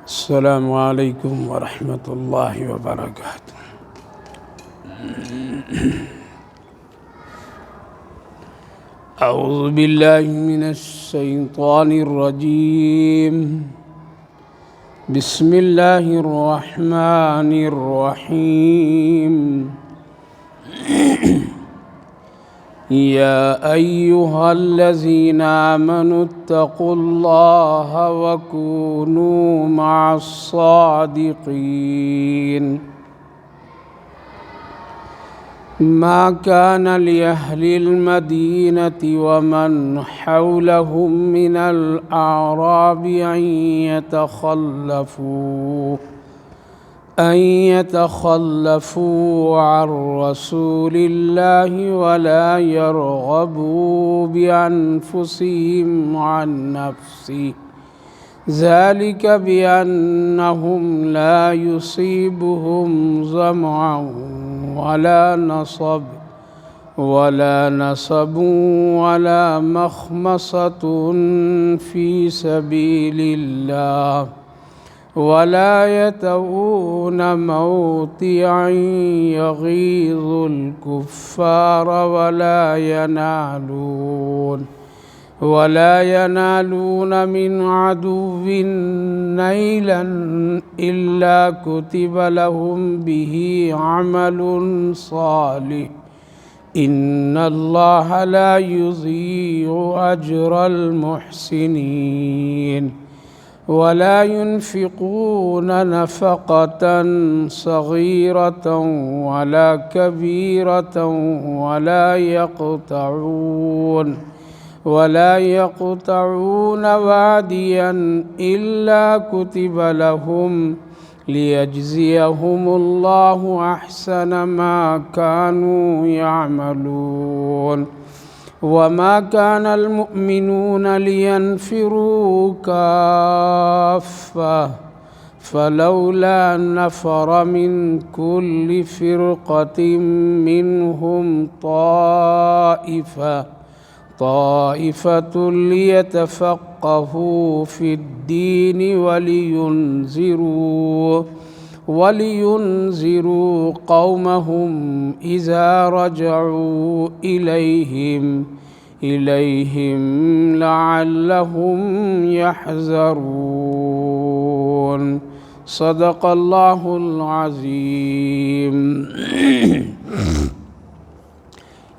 السلام علیکم ورحمۃ اللہ وبرکاتہ۔ اعوذ باللہ من الشیطان الرجیم، بسم اللہ الرحمن الرحیم۔ یا ایہا الذین آمنوا اتقوا اللہ وکونوا مع الصادقین۔ ما كان لأهل المدينة ومن حولهم من الأعراب أن يتخلفوا عن رسول الله ولا يرغبوا بأنفسهم عن نفسه، ذلك بأنهم لا يصيبهم ظمأ ولا نصب ولا مخمصة في سبيل الله، ولا يطؤون موطئا يغيظ الكفار ولا ينالون من عدو نيلا إلا كتب لهم به عمل صالح، إن الله لا يضيع أجر المحسنين، ولا ينفقون نفقة صغيرة ولا كبيرة ولا يقطعون واديا إلا كتب لهم ليجزيهم الله أحسن ما كانوا يعملون، وما كان المؤمنون لينفروا كافة، فلولا نفر من كل فرقة منهم طائفة ليتفقهوا في الدين ولينذروا قومهم إذا رجعوا إليهم لعلهم يحذرون۔ صدق اللہ العظیم۔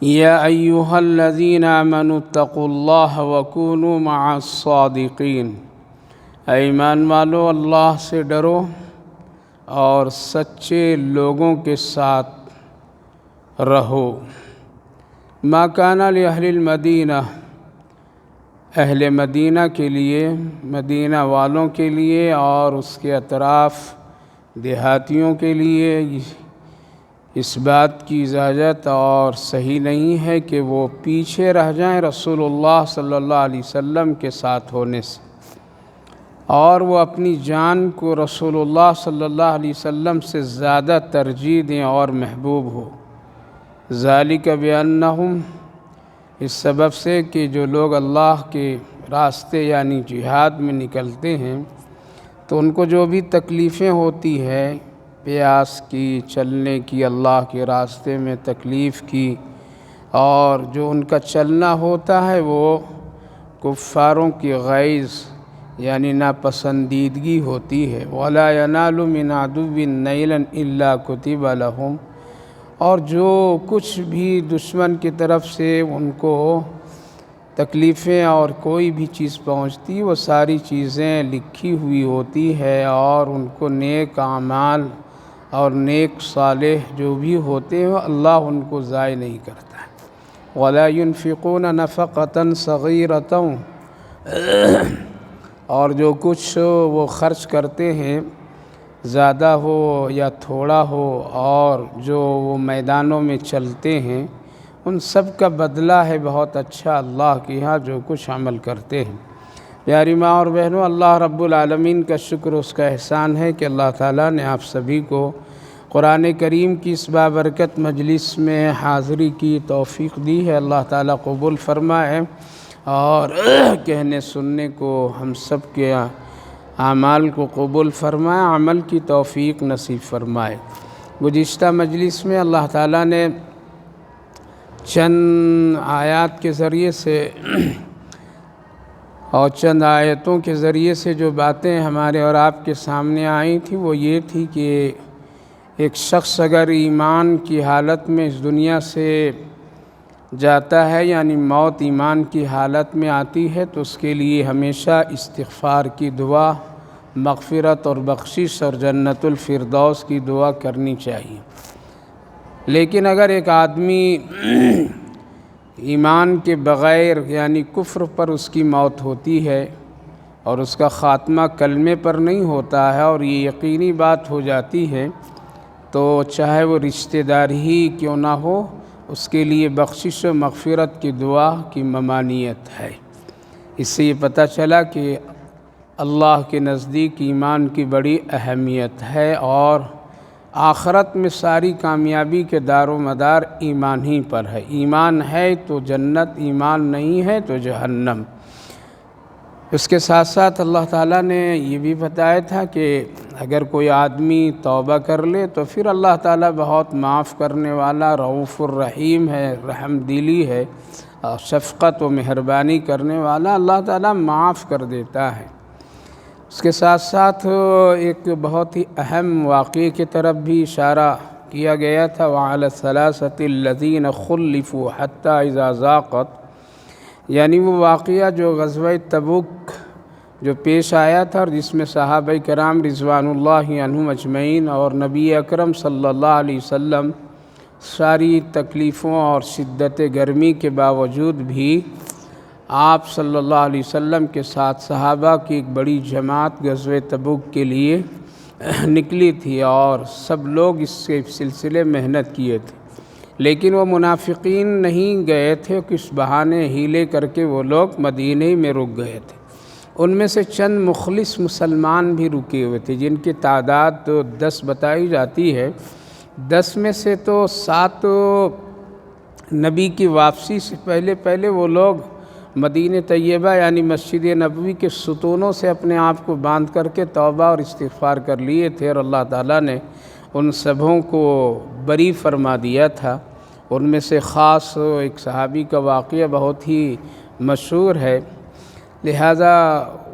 یا ایہا الذین آمنوا اتقوا اللہ وکونوا مع الصادقین۔ اے ایمان والو، اللہ سے ڈرو اور سچے لوگوں کے ساتھ رہو۔ ما کان لأہل المدینہ، اہل مدینہ کے لیے، مدینہ والوں کے لیے اور اس کے اطراف دیہاتیوں کے لیے اس بات کی اجازت اور صحیح نہیں ہے کہ وہ پیچھے رہ جائیں رسول اللہ صلی اللہ علیہ وسلم کے ساتھ ہونے سے، اور وہ اپنی جان کو رسول اللہ صلی اللہ علیہ وسلم سے زیادہ ترجیح دیں اور محبوب ہو۔ ذالک بأنہم، اس سبب سے کہ جو لوگ اللہ کے راستے یعنی جہاد میں نکلتے ہیں تو ان کو جو بھی تکلیفیں ہوتی ہے، پیاس کی، چلنے کی، اللہ کے راستے میں تکلیف کی، اور جو ان کا چلنا ہوتا ہے وہ کفاروں کی غیظ یعنی ناپسندیدگی ہوتی ہے۔ وَلَا يَنَالُ مِنْ عَدُوٍّ نَيْلًا إِلَّا كُتِبَ لَهُمْ، اور جو کچھ بھی دشمن کی طرف سے ان کو تکلیفیں اور کوئی بھی چیز پہنچتی، وہ ساری چیزیں لکھی ہوئی ہوتی ہے، اور ان کو نیک اعمال اور نیک صالح جو بھی ہوتے ہیں اللہ ان کو ضائع نہیں کرتا ہے۔ وَلَا يُنْفِقُونَ نَفَقَةً صَغِيرَةً، اور جو کچھ وہ خرچ کرتے ہیں زیادہ ہو یا تھوڑا ہو، اور جو وہ میدانوں میں چلتے ہیں ان سب کا بدلہ ہے بہت اچھا اللہ کے ہاں جو کچھ عمل کرتے ہیں۔ پیاری ماں اور بہنوں، اللہ رب العالمین کا شکر، اس کا احسان ہے کہ اللہ تعالیٰ نے آپ سبھی کو قرآن کریم کی اس بابرکت مجلس میں حاضری کی توفیق دی ہے۔ اللہ تعالیٰ قبول فرمائے۔ اور کہنے سننے کو ہم سب کے اعمال کو قبول فرمائے، عمل کی توفیق نصیب فرمائے۔ گزشتہ مجلس میں اللہ تعالیٰ نے چند آیات کے ذریعے سے اور چند آیتوں کے ذریعے سے جو باتیں ہمارے اور آپ کے سامنے آئی تھیں وہ یہ تھی کہ ایک شخص اگر ایمان کی حالت میں اس دنیا سے جاتا ہے، یعنی موت ایمان کی حالت میں آتی ہے، تو اس کے لیے ہمیشہ استغفار کی دعا، مغفرت اور بخشش اور جنت الفردوس کی دعا کرنی چاہیے۔ لیکن اگر ایک آدمی ایمان کے بغیر یعنی کفر پر اس کی موت ہوتی ہے اور اس کا خاتمہ کلمے پر نہیں ہوتا ہے اور یہ یقینی بات ہو جاتی ہے، تو چاہے وہ رشتہ دار ہی کیوں نہ ہو، اس کے لیے بخشش و مغفرت کی دعا کی ممانعت ہے۔ اس سے یہ پتہ چلا کہ اللہ کے نزدیک ایمان کی بڑی اہمیت ہے اور آخرت میں ساری کامیابی کے دار و مدار ایمان ہی پر ہے۔ ایمان ہے تو جنت، ایمان نہیں ہے تو جہنم۔ اس کے ساتھ ساتھ اللہ تعالیٰ نے یہ بھی بتایا تھا کہ اگر کوئی آدمی توبہ کر لے تو پھر اللہ تعالیٰ بہت معاف کرنے والا، رؤوف الرحیم ہے، رحم دلی ہے، شفقت و مہربانی کرنے والا، اللہ تعالیٰ معاف کر دیتا ہے۔ اس کے ساتھ ساتھ ایک بہت ہی اہم واقعے کی طرف بھی اشارہ کیا گیا تھا، وَعَلَى الثَّلَاثَةِ الَّذِينَ خُلِّفُوا حَتَّى إِذَا ضَاقَتْ، یعنی وہ واقعہ جو غزوہ تبوک جو پیش آیا تھا اور جس میں صحابہ کرام رضوان اللہ عنہم اجمعین اور نبی اکرم صلی اللہ علیہ وسلم ساری تکلیفوں اور شدت گرمی کے باوجود بھی آپ صلی اللہ علیہ وسلم کے ساتھ صحابہ کی ایک بڑی جماعت غزوہ تبوک کے لیے نکلی تھی اور سب لوگ اس کے سلسلے محنت کیے تھے، لیکن وہ منافقین نہیں گئے تھے، کس بہانے ہیلے کر کے وہ لوگ مدینہ میں رک گئے تھے۔ ان میں سے چند مخلص مسلمان بھی رکے ہوئے تھے جن کی تعداد تو 10 بتائی جاتی ہے۔ 10 میں سے تو 7 نبی کی واپسی سے پہلے وہ لوگ مدینہ طیبہ یعنی مسجد نبوی کے ستونوں سے اپنے آپ کو باندھ کر کے توبہ اور استغفار کر لیے تھے اور اللہ تعالیٰ نے ان سبھوں کو بری فرما دیا تھا۔ ان میں سے خاص ایک صحابی کا واقعہ بہت ہی مشہور ہے، لہذا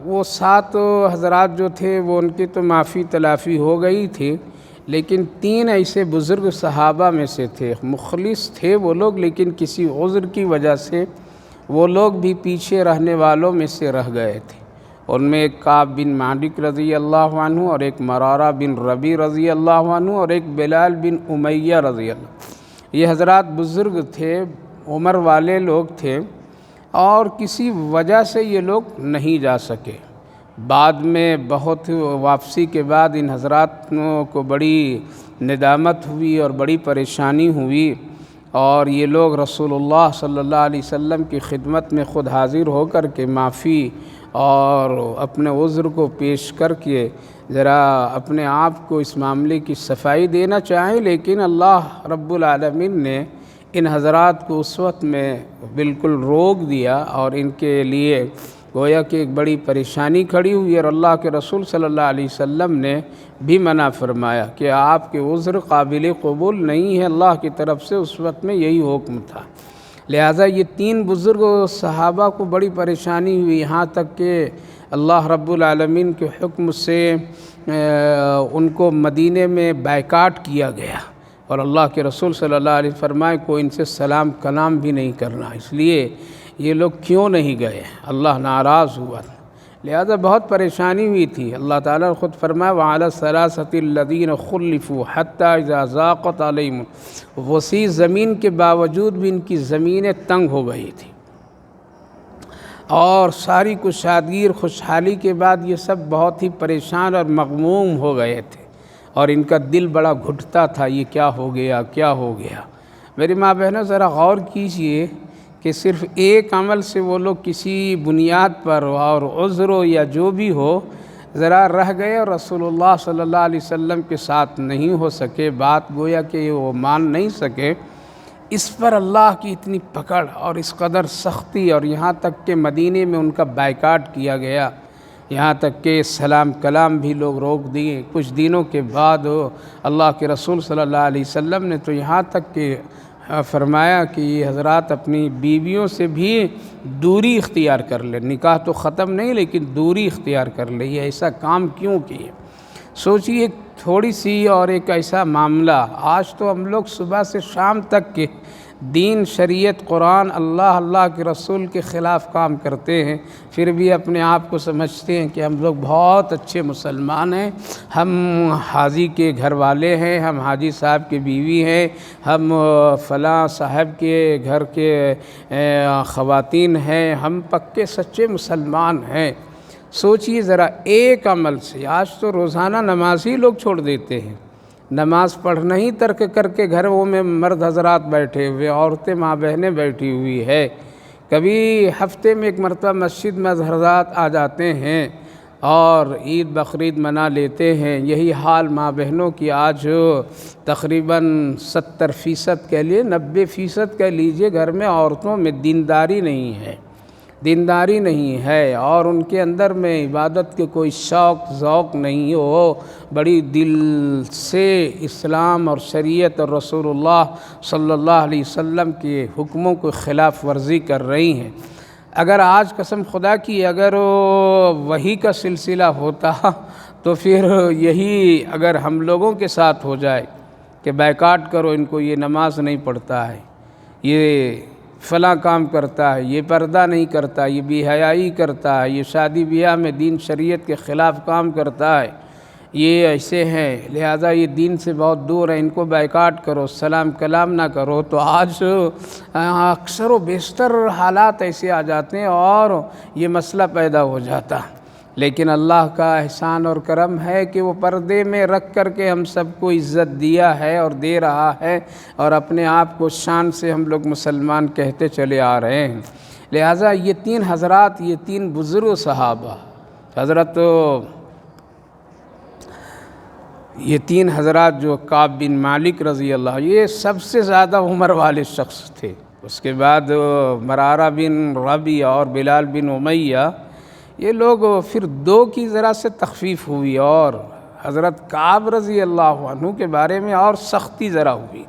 وہ 7 حضرات جو تھے وہ ان کی تو معافی تلافی ہو گئی تھی، لیکن 3 ایسے بزرگ صحابہ میں سے تھے، مخلص تھے وہ لوگ، لیکن کسی عذر کی وجہ سے وہ لوگ بھی پیچھے رہنے والوں میں سے رہ گئے تھے۔ ان میں ایک کعب بن مالک رضی اللہ عنہ اور ایک مرارہ بن ربیع رضی اللہ عنہ اور ایک بلال بن امیہ رضی اللہ عنہ۔ یہ حضرات بزرگ تھے، عمر والے لوگ تھے اور کسی وجہ سے یہ لوگ نہیں جا سکے۔ بعد میں بہت واپسی کے بعد ان حضرات کو بڑی ندامت ہوئی اور بڑی پریشانی ہوئی اور یہ لوگ رسول اللہ صلی اللہ علیہ وسلم کی خدمت میں خود حاضر ہو کر کے معافی اور اپنے عذر کو پیش کر کے ذرا اپنے آپ کو اس معاملے کی صفائی دینا چاہیں، لیکن اللہ رب العالمین نے ان حضرات کو اس وقت میں بالکل روک دیا اور ان کے لیے گویا کہ ایک بڑی پریشانی کھڑی ہوئی اور اللہ کے رسول صلی اللہ علیہ وسلم نے بھی منع فرمایا کہ آپ کے عذر قابل قبول نہیں ہے، اللہ کی طرف سے اس وقت میں یہی حکم تھا۔ لہٰذا یہ 3 بزرگ صحابہ کو بڑی پریشانی ہوئی، یہاں تک کہ اللہ رب العالمین کے حکم سے ان کو مدینے میں بائیکاٹ کیا گیا اور اللہ کے رسول صلی اللہ علیہ وسلم فرمائے کوئی ان سے سلام کلام بھی نہیں کرنا، اس لیے یہ لوگ کیوں نہیں گئے، اللہ ناراض ہوا، لہذا بہت پریشانی ہوئی تھی۔ اللہ تعالیٰ نے خود فرمایا وَعَلَى الثَّلَاثَةِ الَّذِينَ خُلِّفُوا حَتَّى إِذَا ضَاقَتْ عَلَيْهِمْ، وسیع زمین کے باوجود بھی ان کی زمینیں تنگ ہو گئی تھی اور ساری کشادگی اور خوشحالی کے بعد یہ سب بہت ہی پریشان اور مغموم ہو گئے تھے اور ان کا دل بڑا گھٹتا تھا، یہ کیا ہو گیا کیا ہو گیا۔ میری ماں بہنوں ذرا غور کیجئے کہ صرف ایک عمل سے وہ لوگ کسی بنیاد پر اور عذر یا جو بھی ہو ذرا رہ گئے اور رسول اللہ صلی اللہ علیہ وسلم کے ساتھ نہیں ہو سکے، بات گویا کہ وہ مان نہیں سکے، اس پر اللہ کی اتنی پکڑ اور اس قدر سختی، اور یہاں تک کہ مدینے میں ان کا بائیکاٹ کیا گیا، یہاں تک کہ سلام کلام بھی لوگ روک دیے۔ کچھ دنوں کے بعد اللہ کے رسول صلی اللہ علیہ وسلم نے تو یہاں تک کہ فرمایا کہ یہ حضرات اپنی بیویوں سے بھی دوری اختیار کر لیں، نکاح تو ختم نہیں لیکن دوری اختیار کر لیں۔ یہ ایسا کام کیوں کیے؟ سوچیے تھوڑی سی اور ایک ایسا معاملہ، آج تو ہم لوگ صبح سے شام تک کے دین، شریعت، قرآن، اللہ کے رسول کے خلاف کام کرتے ہیں، پھر بھی اپنے آپ کو سمجھتے ہیں کہ ہم لوگ بہت اچھے مسلمان ہیں، ہم حاجی کے گھر والے ہیں، ہم حاجی صاحب کی بیوی ہیں، ہم فلاں صاحب کے گھر کے خواتین ہیں، ہم پکے سچے مسلمان ہیں۔ سوچئے ذرا ایک عمل سے، آج تو روزانہ نماز ہی لوگ چھوڑ دیتے ہیں، نماز پڑھنا ہی ترک کر کے گھروں میں مرد حضرات بیٹھے ہوئے، عورتیں ماں بہنیں بیٹھی ہوئی ہے۔ کبھی ہفتے میں ایک مرتبہ مسجد میں حضرات آ جاتے ہیں اور عید بقرعید منا لیتے ہیں۔ یہی حال ماں بہنوں کی آج تقریباً 70% کہہ لیے، 90% کہہ لیجئے، گھر میں عورتوں میں دینداری نہیں ہے، دینداری نہیں ہے، اور ان کے اندر میں عبادت کے کوئی شوق ذوق نہیں ہو، بڑی دل سے اسلام اور شریعت اور رسول اللہ صلی اللہ علیہ وسلم کے حکموں کو خلاف ورزی کر رہی ہیں۔ اگر آج قسم خدا کی اگر وہی کا سلسلہ ہوتا تو پھر یہی اگر ہم لوگوں کے ساتھ ہو جائے کہ بائیکاٹ کرو، ان کو یہ نماز نہیں پڑھتا ہے، یہ فلاں کام کرتا ہے، یہ پردہ نہیں کرتا، یہ بے حیائی کرتا ہے، یہ شادی بیاہ میں دین شریعت کے خلاف کام کرتا ہے، یہ ایسے ہیں، لہذا یہ دین سے بہت دور ہے، ان کو بائیکاٹ کرو، سلام کلام نہ کرو۔ تو آج اکثر و بیشتر حالات ایسے آ جاتے ہیں اور یہ مسئلہ پیدا ہو جاتا۔ لیکن اللہ کا احسان اور کرم ہے کہ وہ پردے میں رکھ کر کے ہم سب کو عزت دیا ہے اور دے رہا ہے، اور اپنے آپ کو شان سے ہم لوگ مسلمان کہتے چلے آ رہے ہیں۔ لہٰذا یہ تین حضرات، یہ تین بزرگ صحابہ، یہ تین حضرات جو کعب بن مالک رضی اللہ، یہ سب سے زیادہ عمر والے شخص تھے۔ اس کے بعد مرارہ بن ربیع اور بلال بن امیہ، یہ لوگ پھر دو کی ذرا سے تخفیف ہوئی، اور حضرت کعب رضی اللہ عنہ کے بارے میں اور سختی ذرا ہوئی،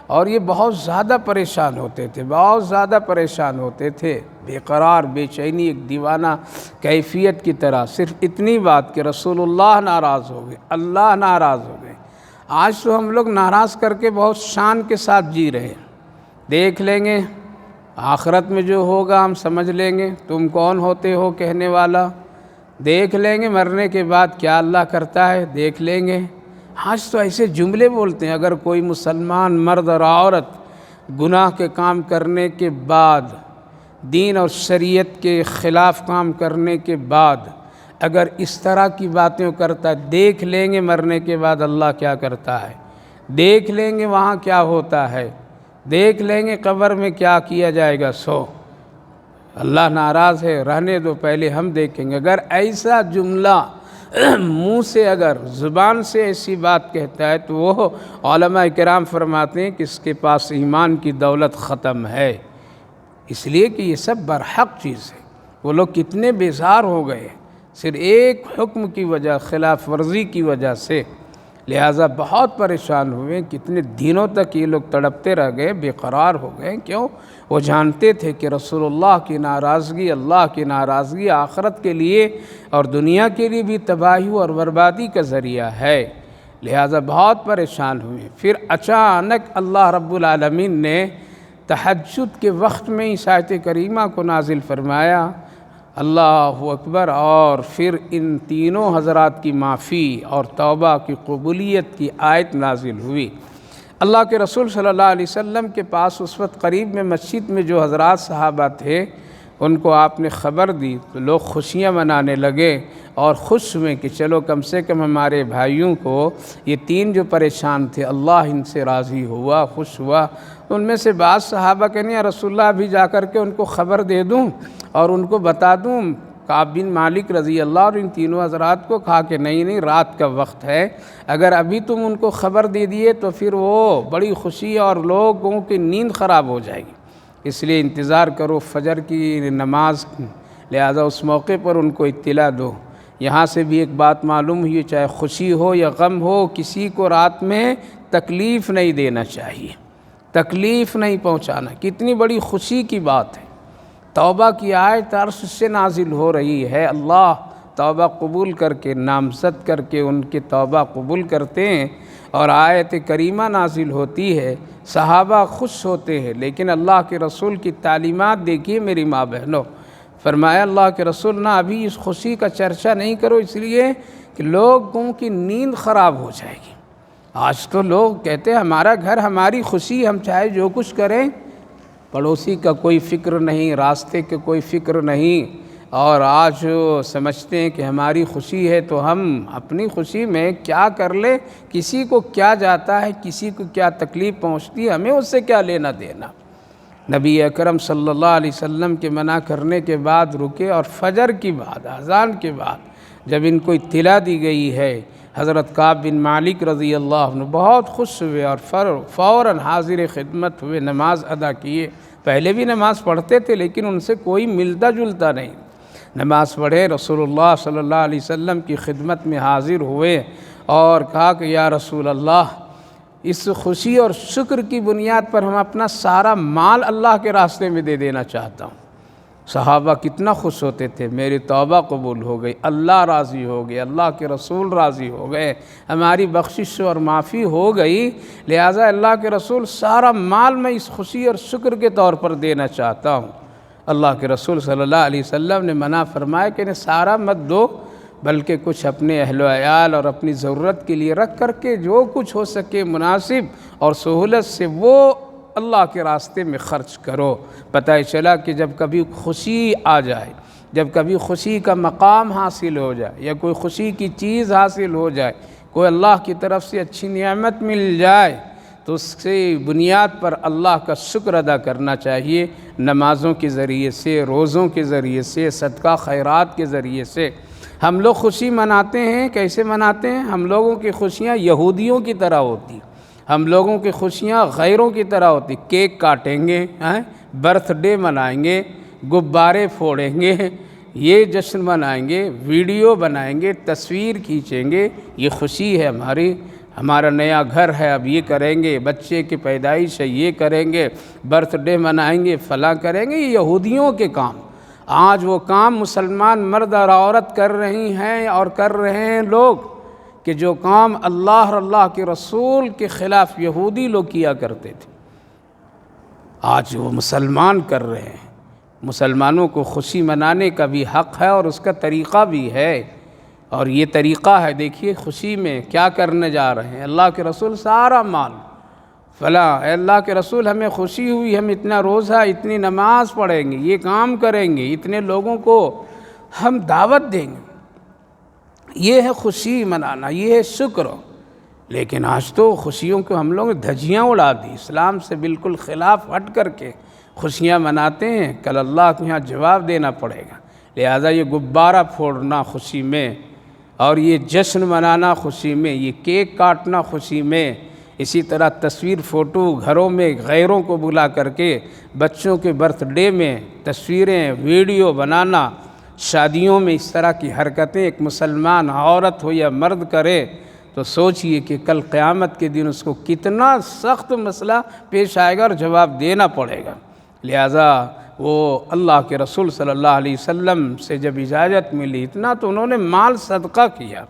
اور یہ بہت زیادہ پریشان ہوتے تھے، بہت زیادہ پریشان ہوتے تھے، بے قرار، بے چینی، ایک دیوانہ کیفیت کی طرح۔ صرف اتنی بات کہ رسول اللہ ناراض ہو گئے، اللہ ناراض ہو گئے۔ آج تو ہم لوگ ناراض کر کے بہت شان کے ساتھ جی رہے ہیں، دیکھ لیں گے آخرت میں جو ہوگا ہم سمجھ لیں گے، تم کون ہوتے ہو کہنے والا، دیکھ لیں گے مرنے کے بعد کیا اللہ کرتا ہے، دیکھ لیں گے۔ آج تو ایسے جملے بولتے ہیں، اگر کوئی مسلمان مرد اور عورت گناہ کے کام کرنے کے بعد، دین اور شریعت کے خلاف کام کرنے کے بعد اگر اس طرح کی باتیں کرتا ہے، دیکھ لیں گے مرنے کے بعد اللہ کیا کرتا ہے، دیکھ لیں گے وہاں کیا ہوتا ہے، دیکھ لیں گے قبر میں کیا کیا جائے گا۔ سو اللہ ناراض ہے، رہنے دو، پہلے ہم دیکھیں گے۔ اگر ایسا جملہ منہ سے، اگر زبان سے ایسی بات کہتا ہے تو وہ علماء کرام فرماتے ہیں کہ اس کے پاس ایمان کی دولت ختم ہے، اس لیے کہ یہ سب برحق چیز ہے۔ وہ لوگ کتنے بیزار ہو گئے صرف ایک حکم کی وجہ، خلاف ورزی کی وجہ سے، لہٰذا بہت پریشان ہوئے، کتنے دنوں تک یہ لوگ تڑپتے رہ گئے، بے قرار ہو گئے۔ کیوں؟ وہ جانتے تھے کہ رسول اللہ کی ناراضگی، اللہ کی ناراضگی آخرت کے لیے اور دنیا کے لیے بھی تباہی اور بربادی کا ذریعہ ہے، لہٰذا بہت پریشان ہوئے۔ پھر اچانک اللہ رب العالمین نے تہجد کے وقت میں اس آیت کریمہ کو نازل فرمایا، اللہ اکبر، اور پھر ان تینوں حضرات کی معافی اور توبہ کی قبولیت کی آیت نازل ہوئی۔ اللہ کے رسول صلی اللہ علیہ وسلم کے پاس اس وقت قریب میں مسجد میں جو حضرات صحابہ تھے ان کو آپ نے خبر دی تو لوگ خوشیاں منانے لگے اور خوش ہوئے کہ چلو کم سے کم ہمارے بھائیوں کو، یہ تین جو پریشان تھے، اللہ ان سے راضی ہوا، خوش ہوا۔ ان میں سے بعض صحابہ کہنے یا رسول اللہ ابھی جا کر کے ان کو خبر دے دوں اور ان کو بتا دوں کعب بن مالک رضی اللہ اور ان تینوں حضرات کو کہا کہ نہیں رات کا وقت ہے، اگر ابھی تم ان کو خبر دے دیے تو پھر وہ بڑی خوشی اور لوگوں کی نیند خراب ہو جائے گی، اس لیے انتظار کرو فجر کی نماز، لہذا اس موقع پر ان کو اطلاع دو۔ یہاں سے بھی ایک بات معلوم ہوئی، چاہے خوشی ہو یا غم ہو، کسی کو رات میں تکلیف نہیں دینا چاہیے، تکلیف نہیں پہنچانا۔ کتنی بڑی خوشی کی بات ہے، توبہ کی آیت عرش سے نازل ہو رہی ہے، اللہ توبہ قبول کر کے نامزد کر کے ان کی توبہ قبول کرتے ہیں اور آیت کریمہ نازل ہوتی ہے، صحابہ خوش ہوتے ہیں، لیکن اللہ کے رسول کی تعلیمات دیکھیے میری ماں بہنوں، فرمایا اللہ کے رسول نہ ابھی اس خوشی کا چرچا نہیں کرو، اس لیے کہ لوگوں کی نیند خراب ہو جائے گی۔ آج تو لوگ کہتے ہیں ہمارا گھر ہماری خوشی، ہم چاہے جو کچھ کریں، پڑوسی کا کوئی فکر نہیں، راستے کے کوئی فکر نہیں، اور آج سمجھتے ہیں کہ ہماری خوشی ہے تو ہم اپنی خوشی میں کیا کر لیں، کسی کو کیا جاتا ہے، کسی کو کیا تکلیف پہنچتی ہے، ہمیں اس سے کیا لینا دینا۔ نبی اکرم صلی اللہ علیہ وسلم کے منع کرنے کے بعد رکے، اور فجر کی بعد اذان کے بعد جب ان کو اطلاع دی گئی ہے، حضرت کعب بن مالک رضی اللہ عنہ بہت خوش ہوئے اور فوراً حاضر خدمت ہوئے، نماز ادا کیے۔ پہلے بھی نماز پڑھتے تھے لیکن ان سے کوئی ملتا جلتا نہیں، نماز پڑھے، رسول اللہ صلی اللہ علیہ وسلم کی خدمت میں حاضر ہوئے اور کہا کہ یا رسول اللہ، اس خوشی اور شکر کی بنیاد پر ہم اپنا سارا مال اللہ کے راستے میں دے دینا چاہتا ہوں۔ صحابہ کتنا خوش ہوتے تھے، میری توبہ قبول ہو گئی، اللہ راضی ہو گئے، اللہ کے رسول راضی ہو گئے، ہماری بخشش اور معافی ہو گئی، لہٰذا اللہ کے رسول سارا مال میں اس خوشی اور شکر کے طور پر دینا چاہتا ہوں۔ اللہ کے رسول صلی اللہ علیہ وسلم نے منع فرمایا کہ انہیں سارا مت دو، بلکہ کچھ اپنے اہل و عیال اور اپنی ضرورت کے لیے رکھ کر کے جو کچھ ہو سکے مناسب اور سہولت سے وہ اللہ کے راستے میں خرچ کرو۔ پتہ چلا کہ جب کبھی خوشی آ جائے، جب کبھی خوشی کا مقام حاصل ہو جائے یا کوئی خوشی کی چیز حاصل ہو جائے، کوئی اللہ کی طرف سے اچھی نعمت مل جائے، تو اس سے بنیاد پر اللہ کا شکر ادا کرنا چاہیے، نمازوں کے ذریعے سے، روزوں کے ذریعے سے، صدقہ خیرات کے ذریعے سے۔ ہم لوگ خوشی مناتے ہیں، کیسے مناتے ہیں؟ ہم لوگوں کی خوشیاں یہودیوں کی طرح ہوتی، ہم لوگوں کی خوشیاں غیروں کی طرح ہوتی، کیک کاٹیں گے، برتھ ڈے منائیں گے، غبارے پھوڑیں گے، یہ جشن منائیں گے، ویڈیو بنائیں گے، تصویر کھینچیں گے، یہ خوشی ہے ہماری، ہمارا نیا گھر ہے اب یہ کریں گے، بچے کی پیدائش ہے یہ کریں گے، برتھ ڈے منائیں گے، فلاں کریں گے، یہ یہودیوں کے کام۔ آج وہ کام مسلمان مرد اور عورت کر رہی ہیں اور کر رہے ہیں لوگ، کہ جو کام اللہ اور اللہ کے رسول کے خلاف یہودی لوگ کیا کرتے تھے، آج وہ مسلمان کر رہے ہیں۔ مسلمانوں کو خوشی منانے کا بھی حق ہے اور اس کا طریقہ بھی ہے، اور یہ طریقہ ہے، دیکھیے خوشی میں کیا کرنے جا رہے ہیں۔ اللہ کے رسول سارا مال فلاں، اے اللہ کے رسول ہمیں خوشی ہوئی، ہم اتنا روزہ، اتنی نماز پڑھیں گے، یہ کام کریں گے، اتنے لوگوں کو ہم دعوت دیں گے، یہ ہے خوشی منانا، یہ ہے شکر۔ لیکن آج تو خوشیوں کو ہم لوگ دھجیاں اڑا دی، اسلام سے بالکل خلاف ہٹ کر کے خوشیاں مناتے ہیں، کل اللہ کے یہاں جواب دینا پڑے گا۔ لہذا یہ غبارہ پھوڑنا خوشی میں، اور یہ جشن منانا خوشی میں، یہ کیک کاٹنا خوشی میں، اسی طرح تصویر فوٹو گھروں میں غیروں کو بلا کر کے بچوں کے برتھ ڈے میں تصویریں ویڈیو بنانا، شادیوں میں اس طرح کی حرکتیں ایک مسلمان عورت ہو یا مرد کرے تو سوچئے کہ کل قیامت کے دن اس کو کتنا سخت مسئلہ پیش آئے گا اور جواب دینا پڑے گا۔ لہذا وہ اللہ کے رسول صلی اللہ علیہ وسلم سے جب اجازت ملی اتنا تو انہوں نے مال صدقہ کیا،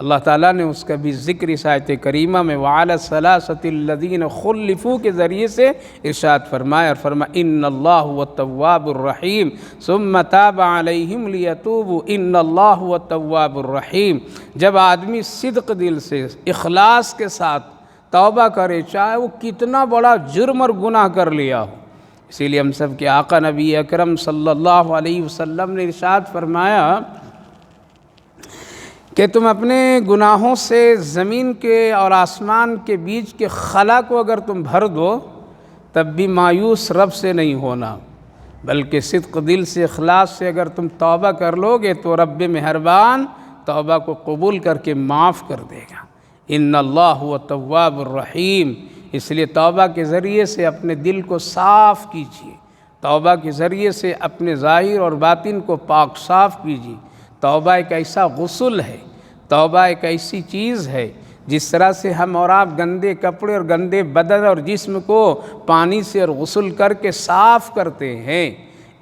اللہ تعالیٰ نے اس کا بھی ذکر اس آیت کریمہ میں وَعَلَى الثَّلَاثَةِ الَّذِينَ خُلِّفُوا کے ذریعے سے ارشاد فرمایا، اور فرمایا اِنَّ اللَّهُ هُوَ التَّوَّابُ الرَّحِيمُ ثُمَّ تَابَ عَلَيْهِمْ لِيَتُوبُوا إِنَّ اللَّهُ هُوَ التَّوَّابُ الرَّحِيمُ۔ جب آدمی صدق دل سے اخلاص کے ساتھ توبہ کرے، چاہے وہ کتنا بڑا جرم اور گناہ کر لیا ہو، اسی لیے ہم سب کے آقا نبی اکرم صلی اللہ علیہ وسلم نے ارشاد فرمایا کہ تم اپنے گناہوں سے زمین کے اور آسمان کے بیچ کے خلا کو اگر تم بھر دو تب بھی مایوس رب سے نہیں ہونا، بلکہ صدق دل سے اخلاص سے اگر تم توبہ کر لو گے تو رب مہربان توبہ کو قبول کر کے معاف کر دے گا۔ ان اللہ هو التواب الرحیم۔ اس لیے توبہ کے ذریعے سے اپنے دل کو صاف کیجیے، توبہ کے ذریعے سے اپنے ظاہر اور باطن کو پاک صاف کیجیے۔ توبہ ایک ایسا غسل ہے، توبہ ایک ایسی چیز ہے جس طرح سے ہم اور آپ گندے کپڑے اور گندے بدن اور جسم کو پانی سے اور غسل کر کے صاف کرتے ہیں،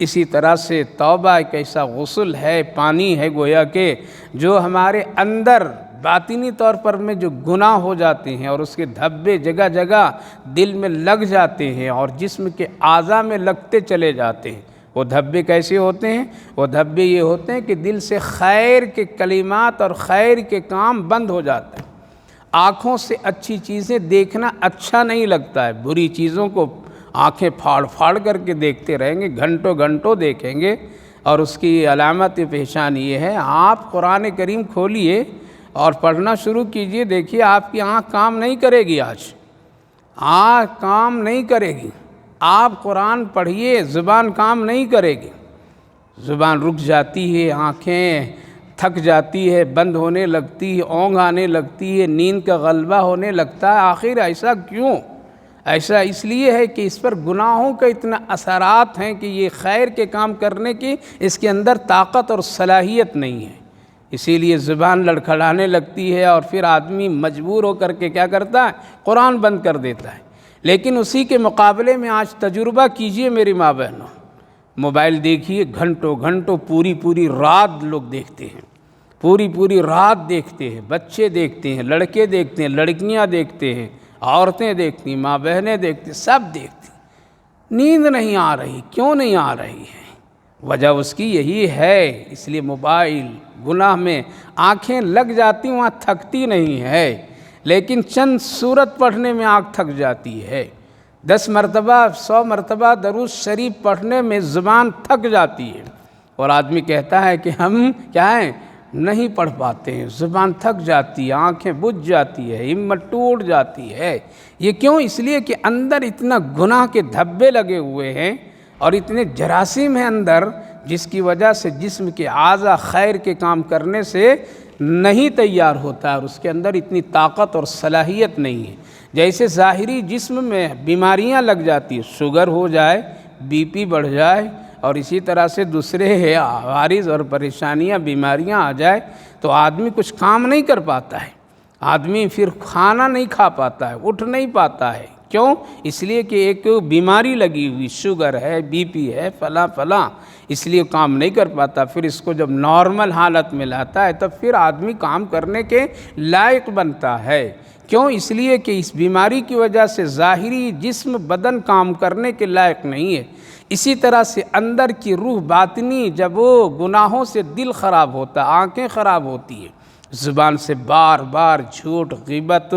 اسی طرح سے توبہ ایک ایسا غسل ہے، پانی ہے گویا کہ جو ہمارے اندر باطنی طور پر میں جو گناہ ہو جاتے ہیں اور اس کے دھبے جگہ جگہ دل میں لگ جاتے ہیں اور جسم کے اعضاء میں لگتے چلے جاتے ہیں۔ وہ دھبے کیسے ہوتے ہیں؟ وہ دھبے یہ ہوتے ہیں کہ دل سے خیر کے کلمات اور خیر کے کام بند ہو جاتے ہیں۔ آنکھوں سے اچھی چیزیں دیکھنا اچھا نہیں لگتا ہے، بری چیزوں کو آنکھیں پھاڑ پھاڑ کر کے دیکھتے رہیں گے، گھنٹوں گھنٹوں دیکھیں گے، اور اس کی علامت پہچان یہ ہے آپ قرآن کریم کھولیے اور پڑھنا شروع کیجئے، دیکھیے آپ کی آنکھ کام نہیں کرے گی، آج آنکھ کام نہیں کرے گی۔ آپ قرآن پڑھیے، زبان کام نہیں کرے گی، زبان رک جاتی ہے، آنکھیں تھک جاتی ہے، بند ہونے لگتی ہے، اونگ آنے لگتی ہے، نیند کا غلبہ ہونے لگتا ہے۔ آخر ایسا کیوں؟ ایسا اس لیے ہے کہ اس پر گناہوں کا اتنا اثرات ہیں کہ یہ خیر کے کام کرنے کی اس کے اندر طاقت اور صلاحیت نہیں ہے، اسی لیے زبان لڑکھڑانے لگتی ہے اور پھر آدمی مجبور ہو کر کے کیا کرتا ہے؟ قرآن بند کر دیتا ہے۔ لیکن اسی کے مقابلے میں آج تجربہ کیجئے میری ماں بہنوں، موبائل دیکھیے، گھنٹوں گھنٹوں پوری رات لوگ دیکھتے ہیں، پوری رات دیکھتے ہیں، بچے دیکھتے ہیں، لڑکے دیکھتے ہیں، لڑکیاں دیکھتے ہیں، عورتیں دیکھتی ہیں، ماں بہنیں دیکھتی ہیں، سب دیکھتی ہیں۔ نیند نہیں آ رہی، کیوں نہیں آ رہی ہے؟ وجہ اس کی یہی ہے، اس لیے موبائل گناہ میں آنکھیں لگ جاتی، وہاں تھکتی نہیں ہے، لیکن چند سورت پڑھنے میں آنکھ تھک جاتی ہے، 10 مرتبہ 100 مرتبہ درود شریف پڑھنے میں زبان تھک جاتی ہے، اور آدمی کہتا ہے کہ ہم کیا ہیں نہیں پڑھ پاتے ہیں، زبان تھک جاتی ہے، آنکھیں بجھ جاتی ہے، ہمت ٹوٹ جاتی ہے۔ یہ کیوں؟ اس لیے کہ اندر اتنا گناہ کے دھبے لگے ہوئے ہیں اور اتنے جراثیم ہیں اندر، جس کی وجہ سے جسم کے اعضاء خیر کے کام کرنے سے نہیں تیار ہوتا ہے، اور اس کے اندر اتنی طاقت اور صلاحیت نہیں ہے۔ جیسے ظاہری جسم میں بیماریاں لگ جاتی ہیں، شوگر ہو جائے، بی پی بڑھ جائے، اور اسی طرح سے دوسرے عوارض اور پریشانیاں بیماریاں آ جائے تو آدمی کچھ کام نہیں کر پاتا ہے، آدمی پھر کھانا نہیں کھا پاتا ہے، اٹھ نہیں پاتا ہے۔ کیوں؟ اس لیے کہ ایک بیماری لگی ہوئی، شوگر ہے، بی پی ہے، فلاں، اس لیے کام نہیں کر پاتا۔ پھر اس کو جب نارمل حالت میں لاتا ہے تب پھر آدمی کام کرنے کے لائق بنتا ہے۔ کیوں؟ اس لیے کہ اس بیماری کی وجہ سے ظاہری جسم بدن کام کرنے کے لائق نہیں ہے۔ اسی طرح سے اندر کی روح باطنی جب وہ گناہوں سے دل خراب ہوتا، آنکھیں خراب ہوتی ہے، زبان سے بار بار جھوٹ، غیبت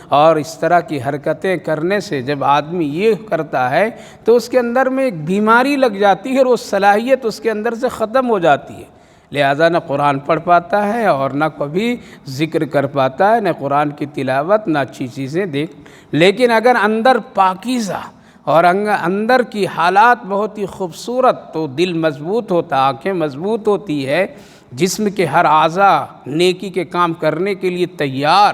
اور اس طرح کی حرکتیں کرنے سے جب آدمی یہ کرتا ہے تو اس کے اندر میں ایک بیماری لگ جاتی ہے اور وہ صلاحیت اس کے اندر سے ختم ہو جاتی ہے، لہذا نہ قرآن پڑھ پاتا ہے اور نہ کبھی ذکر کر پاتا ہے، نہ قرآن کی تلاوت، نہ اچھی چیزیں دیکھ۔ لیکن اگر اندر پاکیزہ اور اندر کی حالات بہت ہی خوبصورت تو دل مضبوط ہوتا، آنکھیں مضبوط ہوتی ہے، جسم کے ہر اعضاء نیکی کے کام کرنے کے لیے تیار،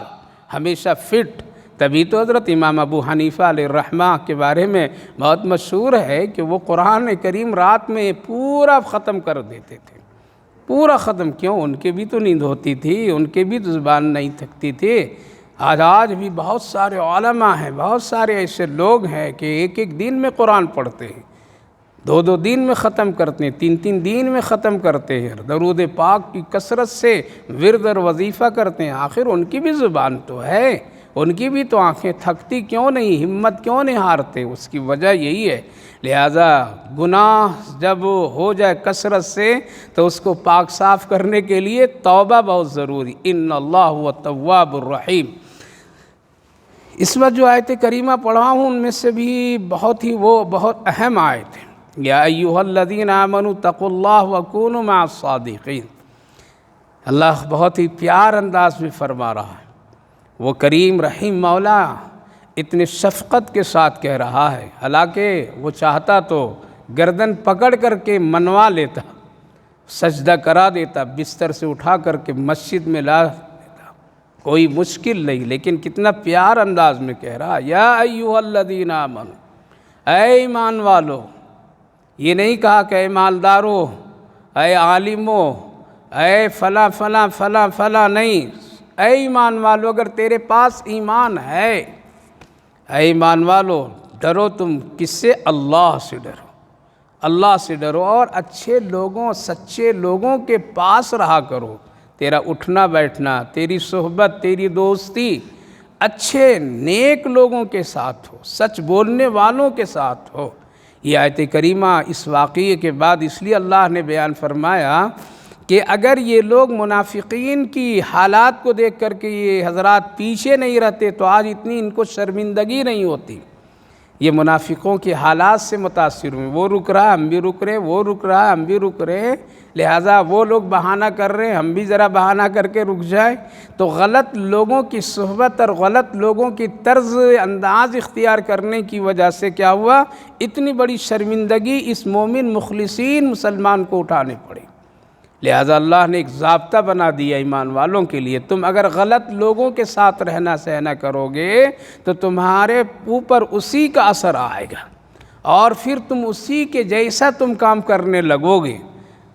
ہمیشہ فٹ۔ تبھی تو حضرت امام ابو حنیفہ علیہ الرحمہ کے بارے میں بہت مشہور ہے کہ وہ قرآن کریم رات میں پورا ختم کر دیتے تھے، پورا ختم۔ کیوں؟ ان کے بھی تو نیند ہوتی تھی، ان کے بھی تو زبان نہیں تھکتی تھی۔ آج بھی بہت سارے علماء ہیں، بہت سارے ایسے لوگ ہیں کہ ایک دن میں قرآن پڑھتے ہیں، 2 دن میں ختم کرتے ہیں، 3 دن میں ختم کرتے ہیں، درود پاک کی کثرت سے ورد اور وظیفہ کرتے ہیں۔ آخر ان کی بھی زبان تو ہے، ان کی بھی تو آنکھیں تھکتی کیوں نہیں، ہمت کیوں نہیں ہارتے؟ اس کی وجہ یہی ہے۔ لہذا گناہ جب ہو جائے کثرت سے تو اس کو پاک صاف کرنے کے لیے توبہ بہت ضروری۔ ان اللہ هو التواب الرحیم۔ اس وقت جو آیت کریمہ پڑھا ہوں ان میں سے بھی بہت اہم آیت ہے۔ یا ایھا الذین آمنوا اتقوا اللہ وکونوا مع الصادقین۔ اللہ بہت ہی پیار انداز میں فرما رہا ہے، وہ کریم رحیم مولا اتنے شفقت کے ساتھ کہہ رہا ہے، حالانکہ وہ چاہتا تو گردن پکڑ کر کے منوا لیتا، سجدہ کرا دیتا، بستر سے اٹھا کر کے مسجد میں لا دیتا، کوئی مشکل نہیں، لیکن کتنا پیار انداز میں کہہ رہا، یا ایھا الذین آمنوا، اے ایمان والو، یہ نہیں کہا کہ اے مالدارو، اے عالمو، اے فلاں فلاں فلاں فلاں، نہیں، اے ایمان والو، اگر تیرے پاس ایمان ہے، اے ایمان والو، ڈرو تم کس سے؟ اللہ سے ڈرو، اللہ سے ڈرو، اور اچھے لوگوں، سچے لوگوں کے پاس رہا کرو، تیرا اٹھنا بیٹھنا، تیری صحبت، تیری دوستی اچھے نیک لوگوں کے ساتھ ہو، سچ بولنے والوں کے ساتھ ہو۔ یہ آیت کریمہ اس واقعے کے بعد اس لیے اللہ نے بیان فرمایا کہ اگر یہ لوگ منافقین کی حالات کو دیکھ کر کے یہ حضرات پیچھے نہیں رہتے تو آج اتنی ان کو شرمندگی نہیں ہوتی۔ یہ منافقوں کے حالات سے متاثر ہوئے، وہ رک رہا ہم بھی رک رہے، وہ رک رہا ہم بھی رک رہے، لہٰذا وہ لوگ بہانہ کر رہے ہیں، ہم بھی ذرا بہانہ کر کے رک جائیں، تو غلط لوگوں کی صحبت اور غلط لوگوں کی طرز انداز اختیار کرنے کی وجہ سے کیا ہوا؟ اتنی بڑی شرمندگی اس مومن مخلصین مسلمان کو اٹھانے پڑی۔ لہٰذا اللہ نے ایک ضابطہ بنا دیا ایمان والوں کے لیے، تم اگر غلط لوگوں کے ساتھ رہنا سہنا کرو گے تو تمہارے اوپر اسی کا اثر آئے گا، اور پھر تم اسی کے جیسا تم کام کرنے لگو گے۔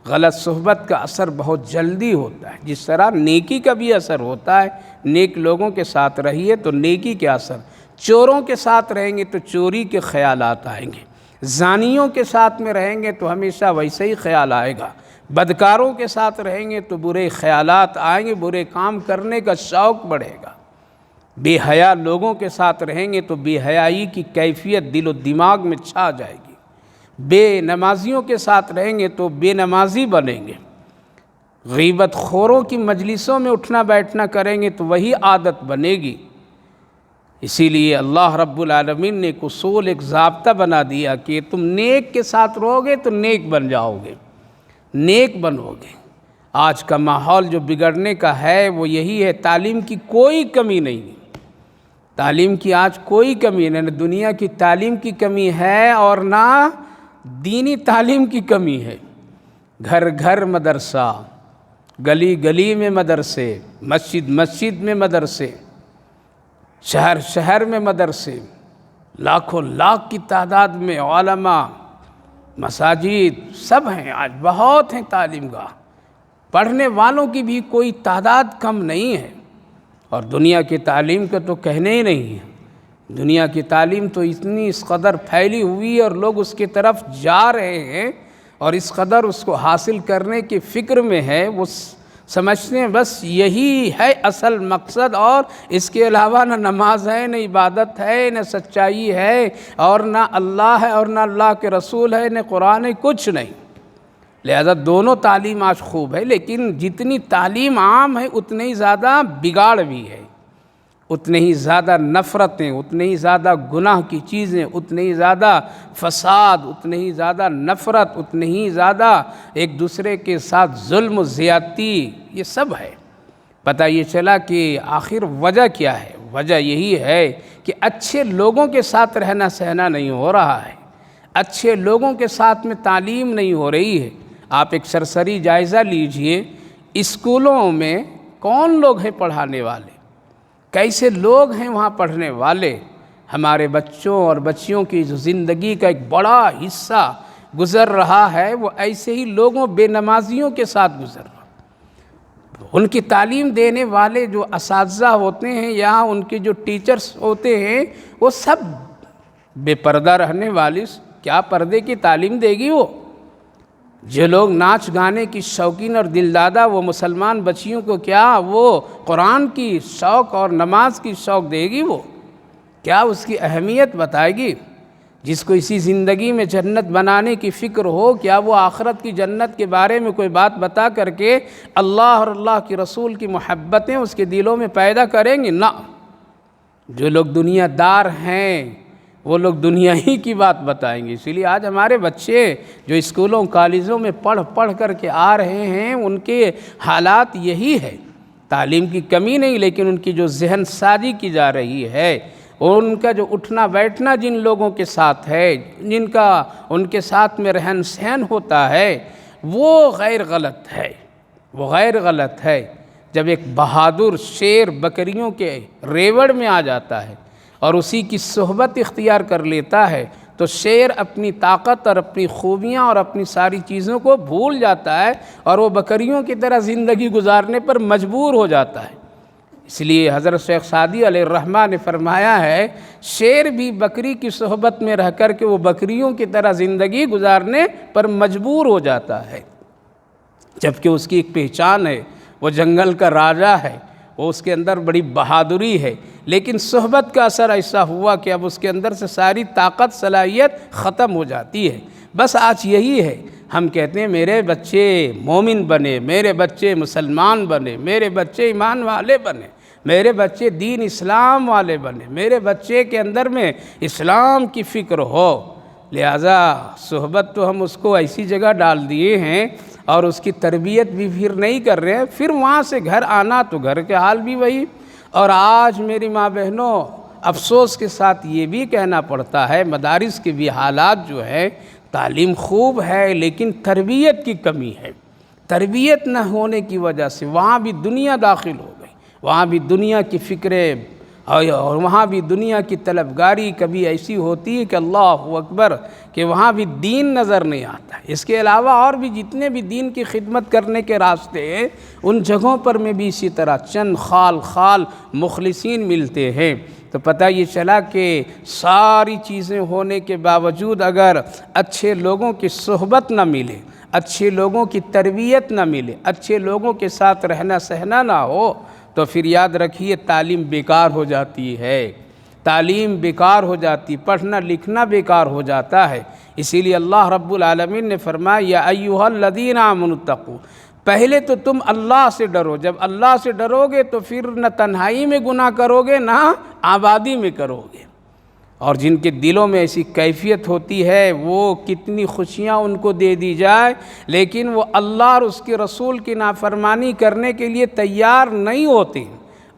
غلط صحبت کا اثر بہت جلدی ہوتا ہے، جس طرح نیکی کا بھی اثر ہوتا ہے، نیک لوگوں کے ساتھ رہیے تو نیکی کے اثر، چوروں کے ساتھ رہیں گے تو چوری کے خیالات آئیں گے، زانیوں کے ساتھ میں رہیں گے تو ہمیشہ ویسے ہی خیال آئے گا، بدکاروں کے ساتھ رہیں گے تو برے خیالات آئیں گے، برے کام کرنے کا شوق بڑھے گا، بے حیا لوگوں کے ساتھ رہیں گے تو بے حیائی کی کیفیت دل و دماغ میں چھا جائے گی، بے نمازیوں کے ساتھ رہیں گے تو بے نمازی بنیں گے، غیبت خوروں کی مجلسوں میں اٹھنا بیٹھنا کریں گے تو وہی عادت بنے گی۔ اسی لیے اللہ رب العالمین نے ایک اصول، ایک ضابطہ بنا دیا کہ تم نیک کے ساتھ رہو گے تو نیک بن جاؤ گے، نیک بنو گے۔ آج کا ماحول جو بگڑنے کا ہے وہ یہی ہے، تعلیم کی کوئی کمی نہیں ہے، تعلیم کی آج کوئی کمی نہیں، نہ دنیا کی تعلیم کی کمی ہے اور نہ دینی تعلیم کی کمی ہے۔ گھر گھر مدرسہ، گلی گلی میں مدرسے، مسجد مسجد میں مدرسے، شہر شہر میں مدرسے، لاکھوں لاکھ کی تعداد میں علماء، مساجد سب ہیں، آج بہت ہیں تعلیم گاہ، پڑھنے والوں کی بھی کوئی تعداد کم نہیں ہے، اور دنیا کی تعلیم کا تو کہنے ہی نہیں ہے۔ دنیا کی تعلیم تو اتنی اس قدر پھیلی ہوئی اور لوگ اس کی طرف جا رہے ہیں اور اس قدر اس کو حاصل کرنے کی فکر میں ہے، وہ سمجھتے ہیں بس یہی ہے اصل مقصد، اور اس کے علاوہ نہ نماز ہے، نہ عبادت ہے، نہ سچائی ہے، اور نہ اللہ ہے، اور نہ اللہ کے رسول ہے، نہ قرآن ہے، کچھ نہیں۔ لہذا دونوں تعلیم آج خوب ہے، لیکن جتنی تعلیم عام ہے اتنے ہی زیادہ بگاڑ بھی ہے، اتنے ہی زیادہ نفرتیں، اتنے ہی زیادہ گناہ کی چیزیں، اتنے ہی زیادہ فساد، اتنے ہی زیادہ نفرت، اتنے ہی زیادہ ایک دوسرے کے ساتھ ظلم و زیادتی، یہ سب ہے۔ پتہ یہ چلا کہ آخر وجہ کیا ہے؟ وجہ یہی ہے کہ اچھے لوگوں کے ساتھ رہنا سہنا نہیں ہو رہا ہے، اچھے لوگوں کے ساتھ میں تعلیم نہیں ہو رہی ہے۔ آپ ایک سرسری جائزہ لیجئے، اسکولوں میں کون لوگ ہیں پڑھانے والے، کیسے لوگ ہیں وہاں پڑھنے والے؟ ہمارے بچوں اور بچیوں کی جو زندگی کا ایک بڑا حصہ گزر رہا ہے وہ ایسے ہی لوگوں، بے نمازیوں کے ساتھ گزر رہا ہے۔ ان کی تعلیم دینے والے جو اساتذہ ہوتے ہیں یا ان کے جو ٹیچرز ہوتے ہیں وہ سب بے پردہ رہنے والی، کیا پردے کی تعلیم دے گی وہ؟ جو لوگ ناچ گانے کی شوقین اور دلدادہ، وہ مسلمان بچیوں کو کیا وہ قرآن کی شوق اور نماز کی شوق دے گی؟ وہ کیا اس کی اہمیت بتائے گی؟ جس کو اسی زندگی میں جنت بنانے کی فکر ہو، کیا وہ آخرت کی جنت کے بارے میں کوئی بات بتا کر کے اللہ اور اللہ کی رسول کی محبتیں اس کے دلوں میں پیدا کریں گے؟ نہ، جو لوگ دنیا دار ہیں وہ لوگ دنیا ہی کی بات بتائیں گے۔ اسی لیے آج ہمارے بچے جو اسکولوں کالجوں میں پڑھ کر کے آ رہے ہیں، ان کے حالات یہی ہے، تعلیم کی کمی نہیں، لیکن ان کی جو ذہن سازی کی جا رہی ہے ان کا جو اٹھنا بیٹھنا جن لوگوں کے ساتھ ہے، جن کا ان کے ساتھ میں رہن سہن ہوتا ہے، وہ غیر غلط ہے، وہ غیر غلط ہے۔ جب ایک بہادر شیر بکریوں کے ریوڑ میں آ جاتا ہے اور اسی کی صحبت اختیار کر لیتا ہے تو شیر اپنی طاقت اور اپنی خوبیاں اور اپنی ساری چیزوں کو بھول جاتا ہے اور وہ بکریوں کی طرح زندگی گزارنے پر مجبور ہو جاتا ہے۔ اس لیے حضرت شیخ سعدی علیہ الرحمہ نے فرمایا ہے، شیر بھی بکری کی صحبت میں رہ کر کے وہ بکریوں کی طرح زندگی گزارنے پر مجبور ہو جاتا ہے، جبکہ اس کی ایک پہچان ہے، وہ جنگل کا راجا ہے، وہ اس کے اندر بڑی بہادری ہے، لیکن صحبت کا اثر ایسا ہوا کہ اب اس کے اندر سے ساری طاقت صلاحیت ختم ہو جاتی ہے۔ بس آج یہی ہے، ہم کہتے ہیں میرے بچے مومن بنے، میرے بچے مسلمان بنے، میرے بچے ایمان والے بنے، میرے بچے دین اسلام والے بنے، میرے بچے کے اندر میں اسلام کی فکر ہو۔ لہذا صحبت تو ہم اس کو ایسی جگہ ڈال دیے ہیں اور اس کی تربیت بھی پھر نہیں کر رہے ہیں، پھر وہاں سے گھر آنا تو گھر کے حال بھی وہی۔ اور آج میری ماں بہنوں افسوس کے ساتھ یہ بھی کہنا پڑتا ہے، مدارس کے بھی حالات جو ہے، تعلیم خوب ہے لیکن تربیت کی کمی ہے۔ تربیت نہ ہونے کی وجہ سے وہاں بھی دنیا داخل ہو گئی، وہاں بھی دنیا کی فکریں اور وہاں بھی دنیا کی طلبگاری کبھی ایسی ہوتی ہے کہ اللہ اکبر، کہ وہاں بھی دین نظر نہیں آتا ہے۔ اس کے علاوہ اور بھی جتنے بھی دین کی خدمت کرنے کے راستے ہیں، ان جگہوں پر میں بھی اسی طرح چند خال مخلصین ملتے ہیں۔ تو پتہ یہ چلا کہ ساری چیزیں ہونے کے باوجود اگر اچھے لوگوں کی صحبت نہ ملے، اچھے لوگوں کی تربیت نہ ملے، اچھے لوگوں کے ساتھ رہنا سہنا نہ ہو، تو پھر یاد رکھیے تعلیم بیکار ہو جاتی ہے، تعلیم بیکار ہو جاتی، پڑھنا لکھنا بیکار ہو جاتا ہے۔ اسی لیے اللہ رب العالمین نے فرمایا یا ایھا الذین آمنوا اتقوا، پہلے تو تم اللہ سے ڈرو۔ جب اللہ سے ڈرو گے تو پھر نہ تنہائی میں گناہ کرو گے نہ آبادی میں کرو گے۔ اور جن کے دلوں میں ایسی کیفیت ہوتی ہے، وہ کتنی خوشیاں ان کو دے دی جائے لیکن وہ اللہ اور اس کے رسول کی نافرمانی کرنے کے لیے تیار نہیں ہوتے۔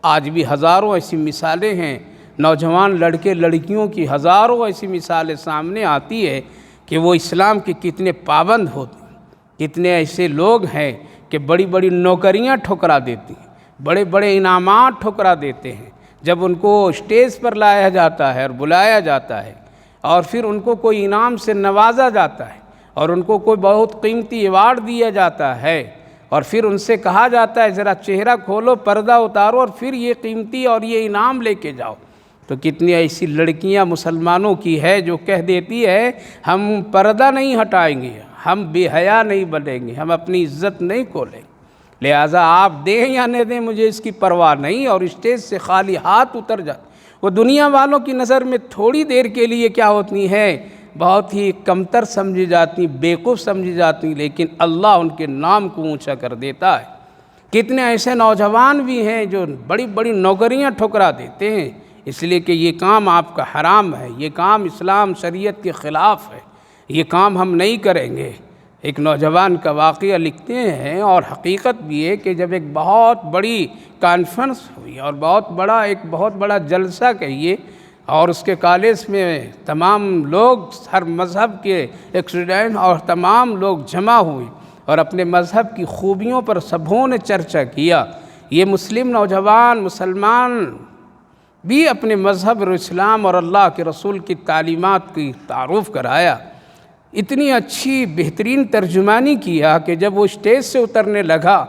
آج بھی ہزاروں ایسی مثالیں ہیں، نوجوان لڑکے لڑکیوں کی ہزاروں ایسی مثالیں سامنے آتی ہے کہ وہ اسلام کے کتنے پابند ہوتے ہیں۔ کتنے ایسے لوگ ہیں کہ بڑی بڑی نوکریاں ٹھکرا دیتی ہیں، بڑے بڑے انعامات ٹھکرا دیتے ہیں، جب ان کو اسٹیج پر لایا جاتا ہے اور بلایا جاتا ہے اور پھر ان کو کوئی انعام سے نوازا جاتا ہے اور ان کو کوئی بہت قیمتی ایوارڈ دیا جاتا ہے اور پھر ان سے کہا جاتا ہے ذرا چہرہ کھولو، پردہ اتارو اور پھر یہ قیمتی اور یہ انعام لے کے جاؤ، تو کتنی ایسی لڑکیاں مسلمانوں کی ہے جو کہہ دیتی ہے ہم پردہ نہیں ہٹائیں گے، ہم بے حیا نہیں بنیں گے، ہم اپنی عزت نہیں کھولیں گے، لہٰذا آپ دیں یا نہ دیں مجھے اس کی پرواہ نہیں، اور اسٹیج سے خالی ہاتھ اتر جاتے۔ وہ دنیا والوں کی نظر میں تھوڑی دیر کے لیے کیا ہوتی ہیں، بہت ہی کمتر سمجھی جاتی، بیوقوف سمجھی جاتی، لیکن اللہ ان کے نام کو اونچا کر دیتا ہے۔ کتنے ایسے نوجوان بھی ہیں جو بڑی بڑی نوکریاں ٹھکرا دیتے ہیں، اس لیے کہ یہ کام آپ کا حرام ہے، یہ کام اسلام شریعت کے خلاف ہے، یہ کام ہم نہیں کریں گے۔ ایک نوجوان کا واقعہ لکھتے ہیں اور حقیقت بھی ہے کہ جب ایک بہت بڑی کانفرنس ہوئی اور بہت بڑا جلسہ کہیے، اور اس کے کالج میں تمام لوگ ہر مذہب کے اسٹوڈنٹ اور تمام لوگ جمع ہوئے اور اپنے مذہب کی خوبیوں پر سبھوں نے چرچا کیا۔ یہ مسلم نوجوان مسلمان بھی اپنے مذہب اور اسلام اور اللہ کے رسول کی تعلیمات کی تعارف کرایا، اتنی اچھی بہترین ترجمانی کیا کہ جب وہ اسٹیج سے اترنے لگا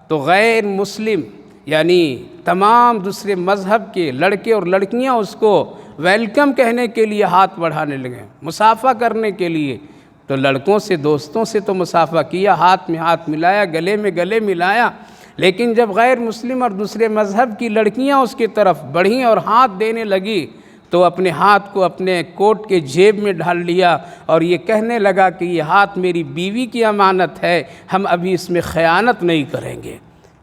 تو غیر مسلم یعنی تمام دوسرے مذہب کے لڑکے اور لڑکیاں اس کو ویلکم کہنے کے لیے ہاتھ بڑھانے لگے، مصافحہ کرنے کے لیے۔ تو لڑکوں سے دوستوں سے تو مصافحہ کیا، ہاتھ میں ہاتھ ملایا، گلے میں گلے ملایا، لیکن جب غیر مسلم اور دوسرے مذہب کی لڑکیاں اس کی طرف بڑھیں اور ہاتھ دینے لگی تو اپنے ہاتھ کو اپنے کوٹ کے جیب میں ڈال لیا اور یہ کہنے لگا کہ یہ ہاتھ میری بیوی کی امانت ہے، ہم ابھی اس میں خیانت نہیں کریں گے۔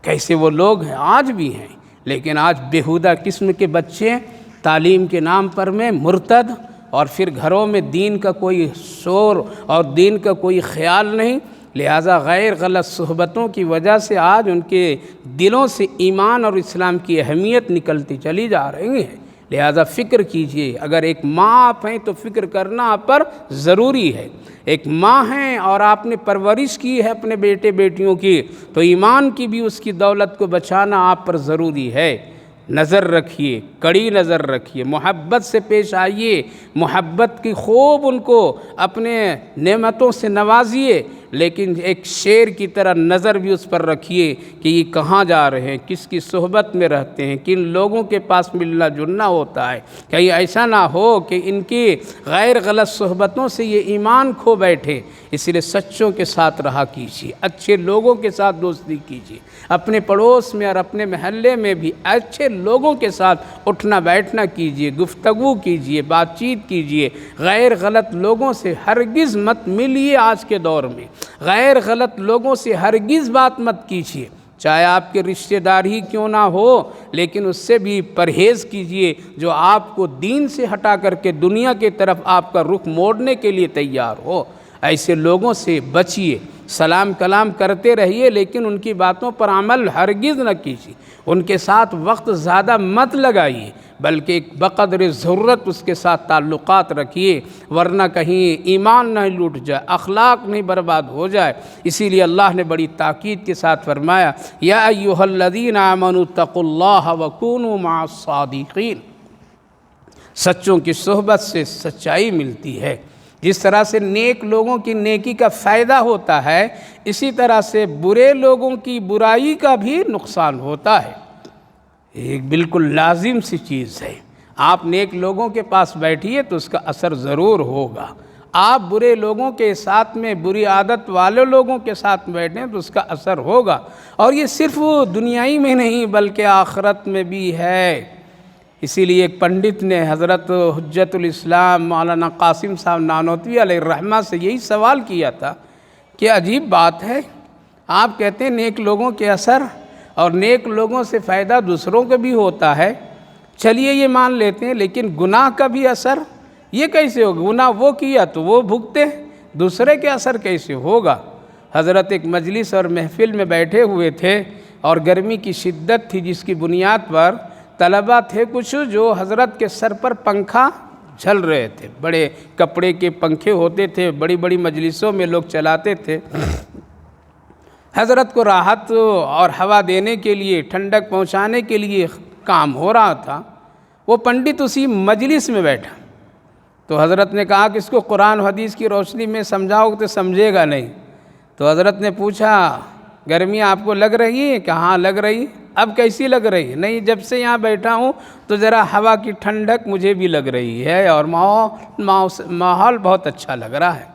کیسے وہ لوگ ہیں، آج بھی ہیں، لیکن آج بیہودہ قسم کے بچے تعلیم کے نام پر میں مرتد، اور پھر گھروں میں دین کا کوئی شور اور دین کا کوئی خیال نہیں، لہٰذا غیر غلط صحبتوں کی وجہ سے آج ان کے دلوں سے ایمان اور اسلام کی اہمیت نکلتی چلی جا رہی ہے۔ لہذا فکر کیجئے، اگر ایک ماں آپ ہیں تو فکر کرنا آپ پر ضروری ہے۔ ایک ماں ہیں اور آپ نے پرورش کی ہے اپنے بیٹے بیٹیوں کی، تو ایمان کی بھی اس کی دولت کو بچانا آپ پر ضروری ہے۔ نظر رکھیے، کڑی نظر رکھیے، محبت سے پیش آئیے، محبت کی خوب ان کو اپنے نعمتوں سے نوازیے، لیکن ایک شیر کی طرح نظر بھی اس پر رکھیے کہ یہ کہاں جا رہے ہیں، کس کی صحبت میں رہتے ہیں، کن لوگوں کے پاس ملنا جلنا ہوتا ہے، کہیں ایسا نہ ہو کہ ان کی غیر غلط صحبتوں سے یہ ایمان کھو بیٹھے۔ اس لیے سچوں کے ساتھ رہا کیجیے، اچھے لوگوں کے ساتھ دوستی کیجیے، اپنے پڑوس میں اور اپنے محلے میں بھی اچھے لوگوں کے ساتھ اٹھنا بیٹھنا کیجیے، گفتگو کیجیے، بات چیت کیجیے۔ غیر غلط لوگوں سے ہرگز مت ملیے، آج کے دور میں غیر غلط لوگوں سے ہرگز بات مت کیجیے، چاہے آپ کے رشتہ دار ہی کیوں نہ ہو، لیکن اس سے بھی پرہیز کیجیے جو آپ کو دین سے ہٹا کر کے دنیا کی طرف آپ کا رخ موڑنے کے لیے تیار ہو۔ ایسے لوگوں سے بچیے، سلام کلام کرتے رہیے، لیکن ان کی باتوں پر عمل ہرگز نہ کیجیے، ان کے ساتھ وقت زیادہ مت لگائیے، بلکہ ایک بقدر ضرورت اس کے ساتھ تعلقات رکھیے، ورنہ کہیں ایمان نہ لوٹ جائے، اخلاق نہیں برباد ہو جائے۔ اسی لیے اللہ نے بڑی تاکید کے ساتھ فرمایا، یا ایھا الذین آمنوا اتقوا اللہ وکونوا مع الصادقین۔ سچوں کی صحبت سے سچائی ملتی ہے۔ جس طرح سے نیک لوگوں کی نیکی کا فائدہ ہوتا ہے، اسی طرح سے برے لوگوں کی برائی کا بھی نقصان ہوتا ہے۔ ایک بالکل لازم سی چیز ہے۔ آپ نیک لوگوں کے پاس بیٹھیے تو اس کا اثر ضرور ہوگا، آپ برے لوگوں کے ساتھ میں، بری عادت والے لوگوں کے ساتھ بیٹھیں تو اس کا اثر ہوگا، اور یہ صرف دنیائی میں نہیں بلکہ آخرت میں بھی ہے۔ اسی لیے ایک پنڈت نے حضرت حجت الاسلام مولانا قاسم صاحب نانوتوی علیہ الرحمہ سے یہی سوال کیا تھا کہ عجیب بات ہے، آپ کہتے ہیں نیک لوگوں کے اثر اور نیک لوگوں سے فائدہ دوسروں کو بھی ہوتا ہے، چلیے یہ مان لیتے ہیں، لیکن گناہ کا بھی اثر یہ کیسے ہوگا؟ گناہ وہ کیا تو وہ بھگتے، دوسرے کے اثر کیسے ہوگا؟ حضرت ایک مجلس اور محفل میں بیٹھے ہوئے تھے اور گرمی کی شدت تھی، جس کی بنیاد پر طلبہ تھے کچھ جو حضرت کے سر پر پنکھا جھل رہے تھے، بڑے کپڑے کے پنکھے ہوتے تھے، بڑی بڑی مجلسوں میں لوگ چلاتے تھے۔ حضرت کو راحت اور ہوا دینے کے لیے، ٹھنڈک پہنچانے کے لیے کام ہو رہا تھا۔ وہ پنڈت اسی مجلس میں بیٹھا تو حضرت نے کہا کہ اس کو قرآن و حدیث کی روشنی میں سمجھاؤ تو سمجھے گا نہیں۔ تو حضرت نے پوچھا، گرمی آپ کو لگ رہی ہے؟ کہ ہاں لگ رہی۔ اب کیسی لگ رہی ہے؟ نہیں، جب سے یہاں بیٹھا ہوں تو ذرا ہوا کی ٹھنڈک مجھے بھی لگ رہی ہے اور ماحول بہت اچھا لگ رہا ہے۔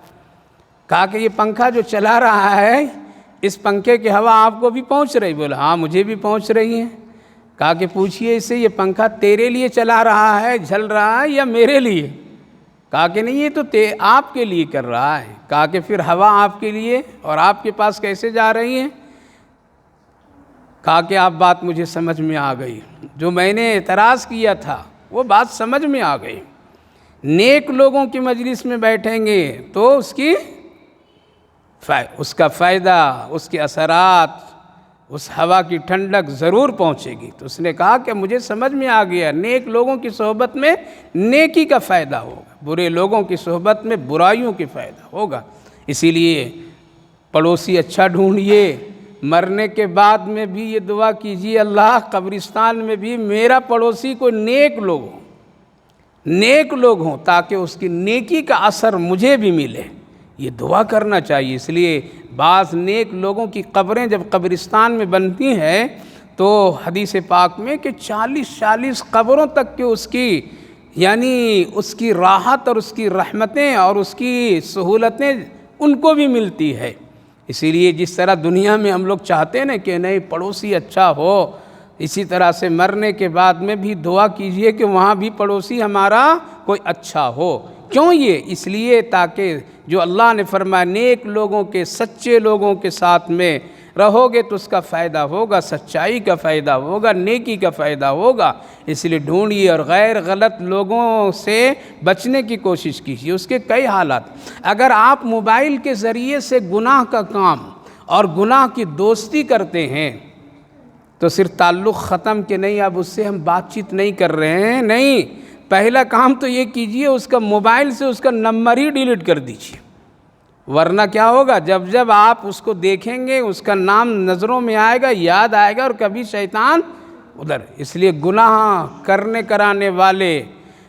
کہا کہ یہ پنکھا جو چلا رہا ہے، اس پنکھے کی ہوا آپ کو بھی پہنچ رہی؟ بولا ہاں مجھے بھی پہنچ رہی ہے۔ کہا کہ پوچھئے اس سے، یہ پنکھا تیرے لیے چلا رہا ہے، جھل رہا ہے، یا میرے لیے؟ کہا کہ نہیں، یہ تو آپ کے لیے کر رہا ہے۔ کہا کہ پھر ہوا آپ کے لیے اور آپ کے پاس کیسے جا رہی ہے؟ کہا کہ آپ بات مجھے سمجھ میں آ گئی، جو میں نے اعتراض کیا تھا وہ بات سمجھ میں آ گئی۔ نیک لوگوں کی مجلس میں بیٹھیں گے تو اس کا فائدہ، اس کے اثرات، اس ہوا کی ٹھنڈک ضرور پہنچے گی۔ تو اس نے کہا کہ مجھے سمجھ میں آ گیا، نیک لوگوں کی صحبت میں نیکی کا فائدہ ہوگا، برے لوگوں کی صحبت میں برائیوں کی فائدہ ہوگا۔ اسی لیے پڑوسی اچھا ڈھونڈیے، مرنے کے بعد میں بھی یہ دعا کیجیے، اللہ قبرستان میں بھی میرا پڑوسی کوئی نیک لوگ ہوں تاکہ اس کی نیکی کا اثر مجھے بھی ملے، یہ دعا کرنا چاہیے۔ اس لیے بعض نیک لوگوں کی قبریں جب قبرستان میں بنتی ہیں تو حدیث پاک میں کہ 40 قبروں تک کہ اس کی راحت اور اس کی رحمتیں اور اس کی سہولتیں ان کو بھی ملتی ہے۔ اسی لیے جس طرح دنیا میں ہم لوگ چاہتے ہیں نا کہ نہیں پڑوسی اچھا ہو، اسی طرح سے مرنے کے بعد میں بھی دعا کیجئے کہ وہاں بھی پڑوسی ہمارا کوئی اچھا ہو۔ کیوں یہ؟ اس لیے تاکہ جو اللہ نے فرمایا نیک لوگوں کے، سچے لوگوں کے ساتھ میں رہو گے تو اس کا فائدہ ہوگا، سچائی کا فائدہ ہوگا، نیکی کا فائدہ ہوگا۔ اس لیے ڈھونڈیے اور غیر غلط لوگوں سے بچنے کی کوشش کیجیے۔ اس کے کئی حالات، اگر آپ موبائل کے ذریعے سے گناہ کا کام اور گناہ کی دوستی کرتے ہیں تو صرف تعلق ختم کہ نہیں اب اس سے ہم بات چیت نہیں کر رہے ہیں، نہیں، پہلا کام تو یہ کیجئے اس کا موبائل سے اس کا نمبر ہی ڈیلیٹ کر دیجئے، ورنہ کیا ہوگا جب جب آپ اس کو دیکھیں گے اس کا نام نظروں میں آئے گا، یاد آئے گا، اور کبھی شیطان ادھر۔ اس لیے گناہ کرنے کرانے والے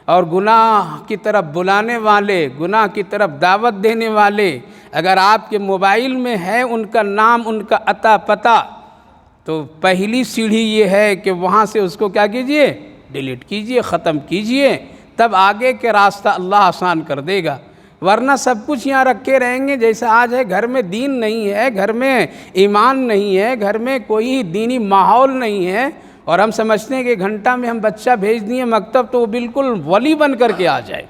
اور گناہ کی طرف بلانے والے، گناہ کی طرف دعوت دینے والے اگر آپ کے موبائل میں ہے ان کا نام، ان کا عطا پتہ، تو پہلی سیڑھی یہ ہے کہ وہاں سے اس کو کیا کیجئے، ڈیلیٹ کیجئے، ختم کیجئے، تب آگے کے راستہ اللہ آسان کر دے گا۔ ورنہ سب کچھ یہاں رکھے رہیں گے جیسا آج ہے، گھر میں دین نہیں ہے، گھر میں ایمان نہیں ہے، گھر میں کوئی دینی ماحول نہیں ہے، اور ہم سمجھتے ہیں کہ گھنٹہ میں ہم بچہ بھیج دیے مکتب تو وہ بالکل ولی بن کر کے آ جائے،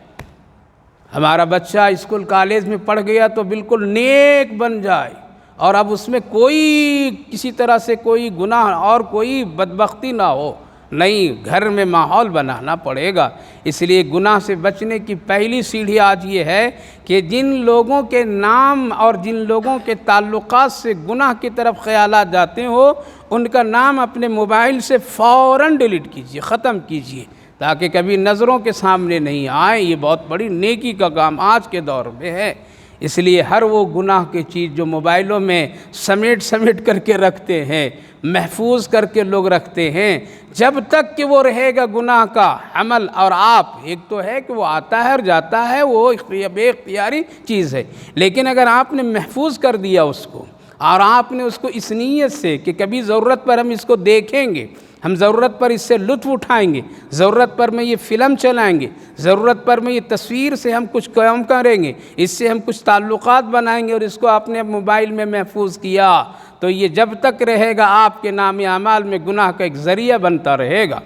ہمارا بچہ اسکول کالج میں پڑھ گیا تو بالکل نیک بن جائے، اور اب اس میں کوئی کسی طرح سے کوئی گناہ اور کوئی بدبختی نہ ہو، نہیں، گھر میں ماحول بنانا پڑے گا۔ اس لیے گناہ سے بچنے کی پہلی سیڑھی آج یہ ہے کہ جن لوگوں کے نام اور جن لوگوں کے تعلقات سے گناہ کی طرف خیالات جاتے ہو ان کا نام اپنے موبائل سے فوراً ڈیلیٹ کیجئے، ختم کیجئے، تاکہ کبھی نظروں کے سامنے نہیں آئیں۔ یہ بہت بڑی نیکی کا کام آج کے دور میں ہے۔ اس لیے ہر وہ گناہ کی چیز جو موبائلوں میں سمیٹ کر کے رکھتے ہیں، محفوظ کر کے لوگ رکھتے ہیں، جب تک کہ وہ رہے گا گناہ کا عمل، اور آپ ایک تو ہے کہ وہ آتا ہے اور جاتا ہے، وہ بے اختیاری چیز ہے، لیکن اگر آپ نے محفوظ کر دیا اس کو اور آپ نے اس کو اس نیت سے کہ کبھی ضرورت پر ہم اس کو دیکھیں گے، ہم ضرورت پر اس سے لطف اٹھائیں گے، ضرورت پر میں یہ فلم چلائیں گے، ضرورت پر میں یہ تصویر سے ہم کچھ کام کریں گے، اس سے ہم کچھ تعلقات بنائیں گے، اور اس کو آپ نے موبائل میں محفوظ کیا تو یہ جب تک رہے گا آپ کے نام اعمال میں گناہ کا ایک ذریعہ بنتا رہے گا،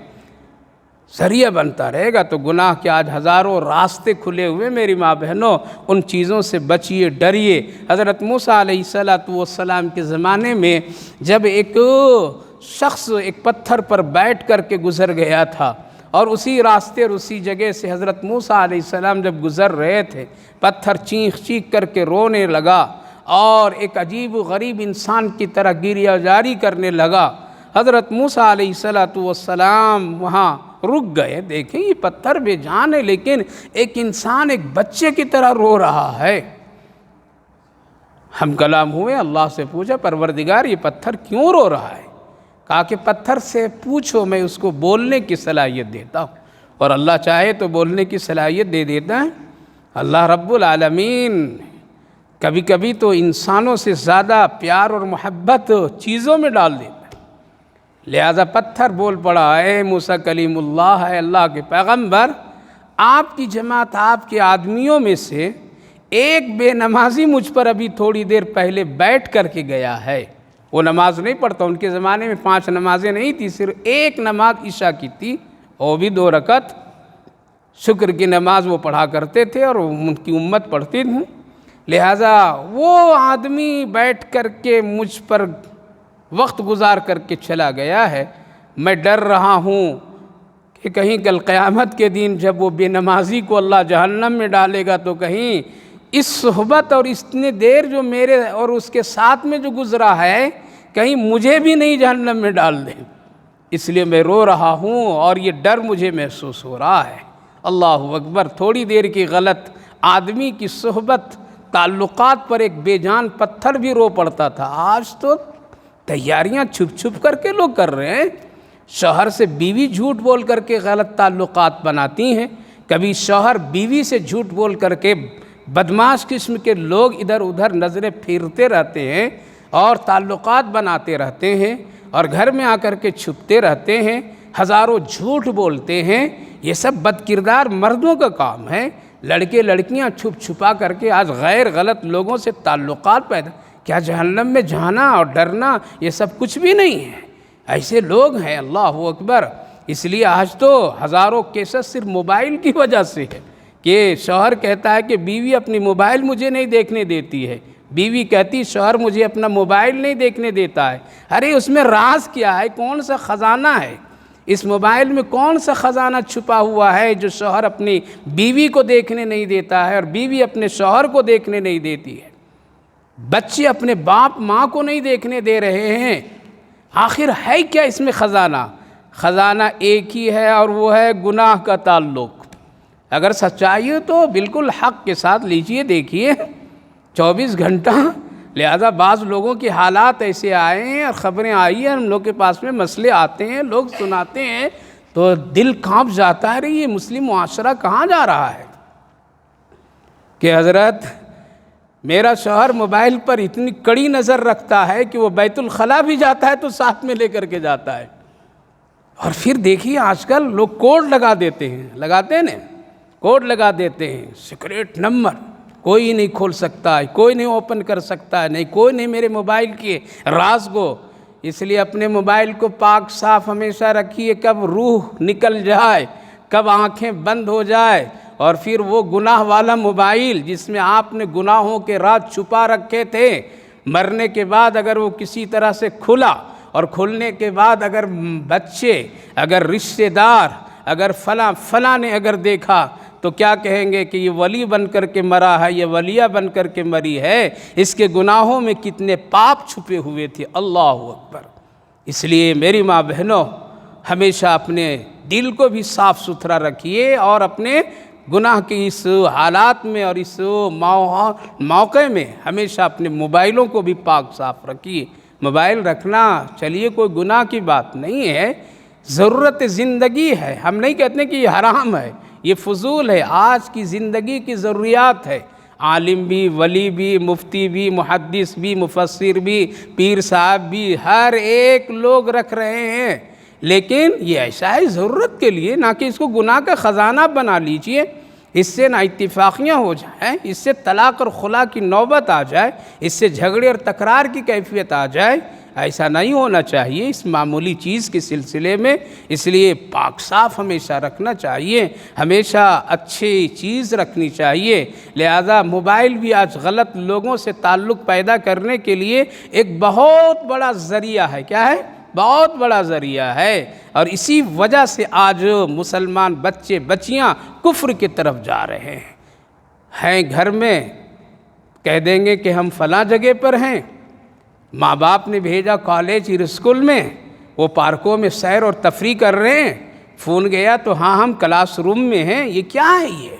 ذریعہ بنتا رہے گا۔ تو گناہ کے آج ہزاروں راستے کھلے ہوئے، میری ماں بہنوں، ان چیزوں سے بچیے، ڈریے۔ حضرت موسیٰ علیہ السلام کے زمانے میں جب ایک شخص ایک پتھر پر بیٹھ کر کے گزر گیا تھا، اور اسی راستے اور اسی جگہ سے حضرت موسیٰ علیہ السلام جب گزر رہے تھے، پتھر چیخ کر کے رونے لگا اور ایک عجیب و غریب انسان کی طرح گریہ جاری کرنے لگا۔ حضرت موسیٰ علیہ السلام وہاں رک گئے، دیکھیں یہ پتھر بے جان ہے لیکن ایک انسان ایک بچے کی طرح رو رہا ہے۔ ہم کلام ہوئے، اللہ سے پوچھا پروردگار یہ پتھر کیوں رو رہا ہے؟ کہا کہ پتھر سے پوچھو، میں اس کو بولنے کی صلاحیت دیتا ہوں، اور اللہ چاہے تو بولنے کی صلاحیت دے دیتا ہے۔ اللہ رب العالمین کبھی کبھی تو انسانوں سے زیادہ پیار اور محبت چیزوں میں ڈال دیتا ہے، لہذا پتھر بول پڑا، اے موسیٰ کلیم اللہ، ہے اللہ کے پیغمبر، آپ کی جماعت، آپ کے آدمیوں میں سے ایک بے نمازی مجھ پر ابھی تھوڑی دیر پہلے بیٹھ کر کے گیا ہے۔ وہ نماز نہیں پڑھتا، ان کے زمانے میں 5 نمازیں نہیں تھی، صرف ایک نماز عشاء کی تھی، وہ بھی 2 رکعت، شکر کی نماز وہ پڑھا کرتے تھے اور ان کی امت پڑھتی تھی۔ لہٰذا وہ آدمی بیٹھ کر کے مجھ پر وقت گزار کر کے چلا گیا ہے۔ میں ڈر رہا ہوں کہ کہیں کل قیامت کے دن جب وہ بے نمازی کو اللہ جہنم میں ڈالے گا تو کہیں اس صحبت اور اتنی دیر جو میرے اور اس کے ساتھ میں جو گزرا ہے کہیں مجھے بھی نہیں جہنم میں ڈال دیں، اس لیے میں رو رہا ہوں اور یہ ڈر مجھے محسوس ہو رہا ہے۔ اللہ اکبر، تھوڑی دیر کی غلط آدمی کی صحبت، تعلقات پر ایک بے جان پتھر بھی رو پڑتا تھا۔ آج تو تیاریاں چھپ کر کے لوگ کر رہے ہیں، شوہر سے بیوی جھوٹ بول کر کے غلط تعلقات بناتی ہیں، کبھی شوہر بیوی سے جھوٹ بول کر کے بدمعاش قسم کے لوگ ادھر ادھر نظریں پھیرتے رہتے ہیں اور تعلقات بناتے رہتے ہیں، اور گھر میں آ کر کے چھپتے رہتے ہیں، ہزاروں جھوٹ بولتے ہیں۔ یہ سب بد کردار مردوں کا کام ہے۔ لڑکے لڑکیاں چھپا کر کے آج غیر غلط لوگوں سے تعلقات پیدا، کیا جہنم میں جانا اور ڈرنا یہ سب کچھ بھی نہیں ہے؟ ایسے لوگ ہیں، اللہ اکبر۔ اس لیے آج تو ہزاروں کیسز صرف موبائل کی وجہ سے ہے کہ شوہر کہتا ہے کہ بیوی اپنی موبائل مجھے نہیں دیکھنے دیتی ہے، بیوی کہتی شوہر مجھے اپنا موبائل نہیں دیکھنے دیتا ہے۔ ارے اس میں راز کیا ہے؟ کون سا خزانہ ہے اس موبائل میں؟ کون سا خزانہ چھپا ہوا ہے جو شوہر اپنی بیوی کو دیکھنے نہیں دیتا ہے اور بیوی اپنے شوہر کو دیکھنے نہیں دیتی ہے؟ بچے اپنے باپ ماں کو نہیں دیکھنے دے رہے ہیں، آخر ہے کیا اس میں خزانہ؟ خزانہ ایک ہی ہے اور وہ ہے گناہ کا تعلق۔ اگر سچائی ہے تو بالکل حق کے ساتھ لیجئے، دیکھیے 24 گھنٹہ۔ لہذا بعض لوگوں کے حالات ایسے آئے ہیں اور خبریں آئی ہیں، ہم لوگ کے پاس میں مسئلے آتے ہیں، لوگ سناتے ہیں تو دل کانپ جاتا ہے، یہ مسلم معاشرہ کہاں جا رہا ہے؟ کہ حضرت میرا شوہر موبائل پر اتنی کڑی نظر رکھتا ہے کہ وہ بیت الخلاء بھی جاتا ہے تو ساتھ میں لے کر کے جاتا ہے۔ اور پھر دیکھیے آج کل لوگ کوڈ لگا دیتے ہیں، لگاتے ہیں نا، کوڈ لگا دیتے ہیں، سیکریٹ نمبر کوئی نہیں کھول سکتا ہے، کوئی نہیں اوپن کر سکتا ہے، نہیں کوئی نہیں میرے موبائل کے راز کو۔ اس لیے اپنے موبائل کو پاک صاف ہمیشہ رکھیے، کب روح نکل جائے، کب آنکھیں بند ہو جائے اور پھر وہ گناہ والا موبائل جس میں آپ نے گناہوں کے راز چھپا رکھے تھے، مرنے کے بعد اگر وہ کسی طرح سے کھلا اور کھلنے کے بعد اگر بچے، اگر رشتہ دار، اگر فلاں نے اگر دیکھا تو کیا کہیں گے کہ یہ ولی بن کر کے مرا ہے، یہ ولیہ بن کر کے مری ہے، اس کے گناہوں میں کتنے پاپ چھپے ہوئے تھے۔ اللہ اکبر۔ اس لیے میری ماں بہنوں، ہمیشہ اپنے دل کو بھی صاف ستھرا رکھیے اور اپنے گناہ کی اس حالات میں اور اس موقع میں ہمیشہ اپنے موبائلوں کو بھی پاک صاف رکھیے۔ موبائل رکھنا چلیے کوئی گناہ کی بات نہیں ہے، ضرورت زندگی ہے، ہم نہیں کہتے کہ یہ حرام ہے، یہ فضول ہے، آج کی زندگی کی ضروریات ہے۔ عالم بھی، ولی بھی، مفتی بھی، محدث بھی، مفسر بھی، پیر صاحب بھی، ہر ایک لوگ رکھ رہے ہیں، لیکن یہ ایسا ہے ضرورت کے لیے، نہ کہ اس کو گناہ کا خزانہ بنا لیجئے۔ اس سے نہ اتفاقیاں ہو جائیں، اس سے طلاق اور خلا کی نوبت آ جائے، اس سے جھگڑے اور تکرار کی کیفیت آ جائے، ایسا نہیں ہونا چاہیے اس معمولی چیز کے سلسلے میں۔ اس لیے پاک صاف ہمیشہ رکھنا چاہیے، ہمیشہ اچھی چیز رکھنی چاہیے۔ لہذا موبائل بھی آج غلط لوگوں سے تعلق پیدا کرنے کے لیے ایک بہت بڑا ذریعہ ہے۔ کیا ہے؟ بہت بڑا ذریعہ ہے، اور اسی وجہ سے آج مسلمان بچے بچیاں کفر کی طرف جا رہے ہیں گھر میں کہہ دیں گے کہ ہم فلاں جگہ پر ہیں، ماں باپ نے بھیجا کالج اور اسکول میں، وہ پارکوں میں سیر اور تفریح کر رہے ہیں، فون گیا تو ہاں ہم کلاس روم میں ہیں۔ یہ کیا ہے؟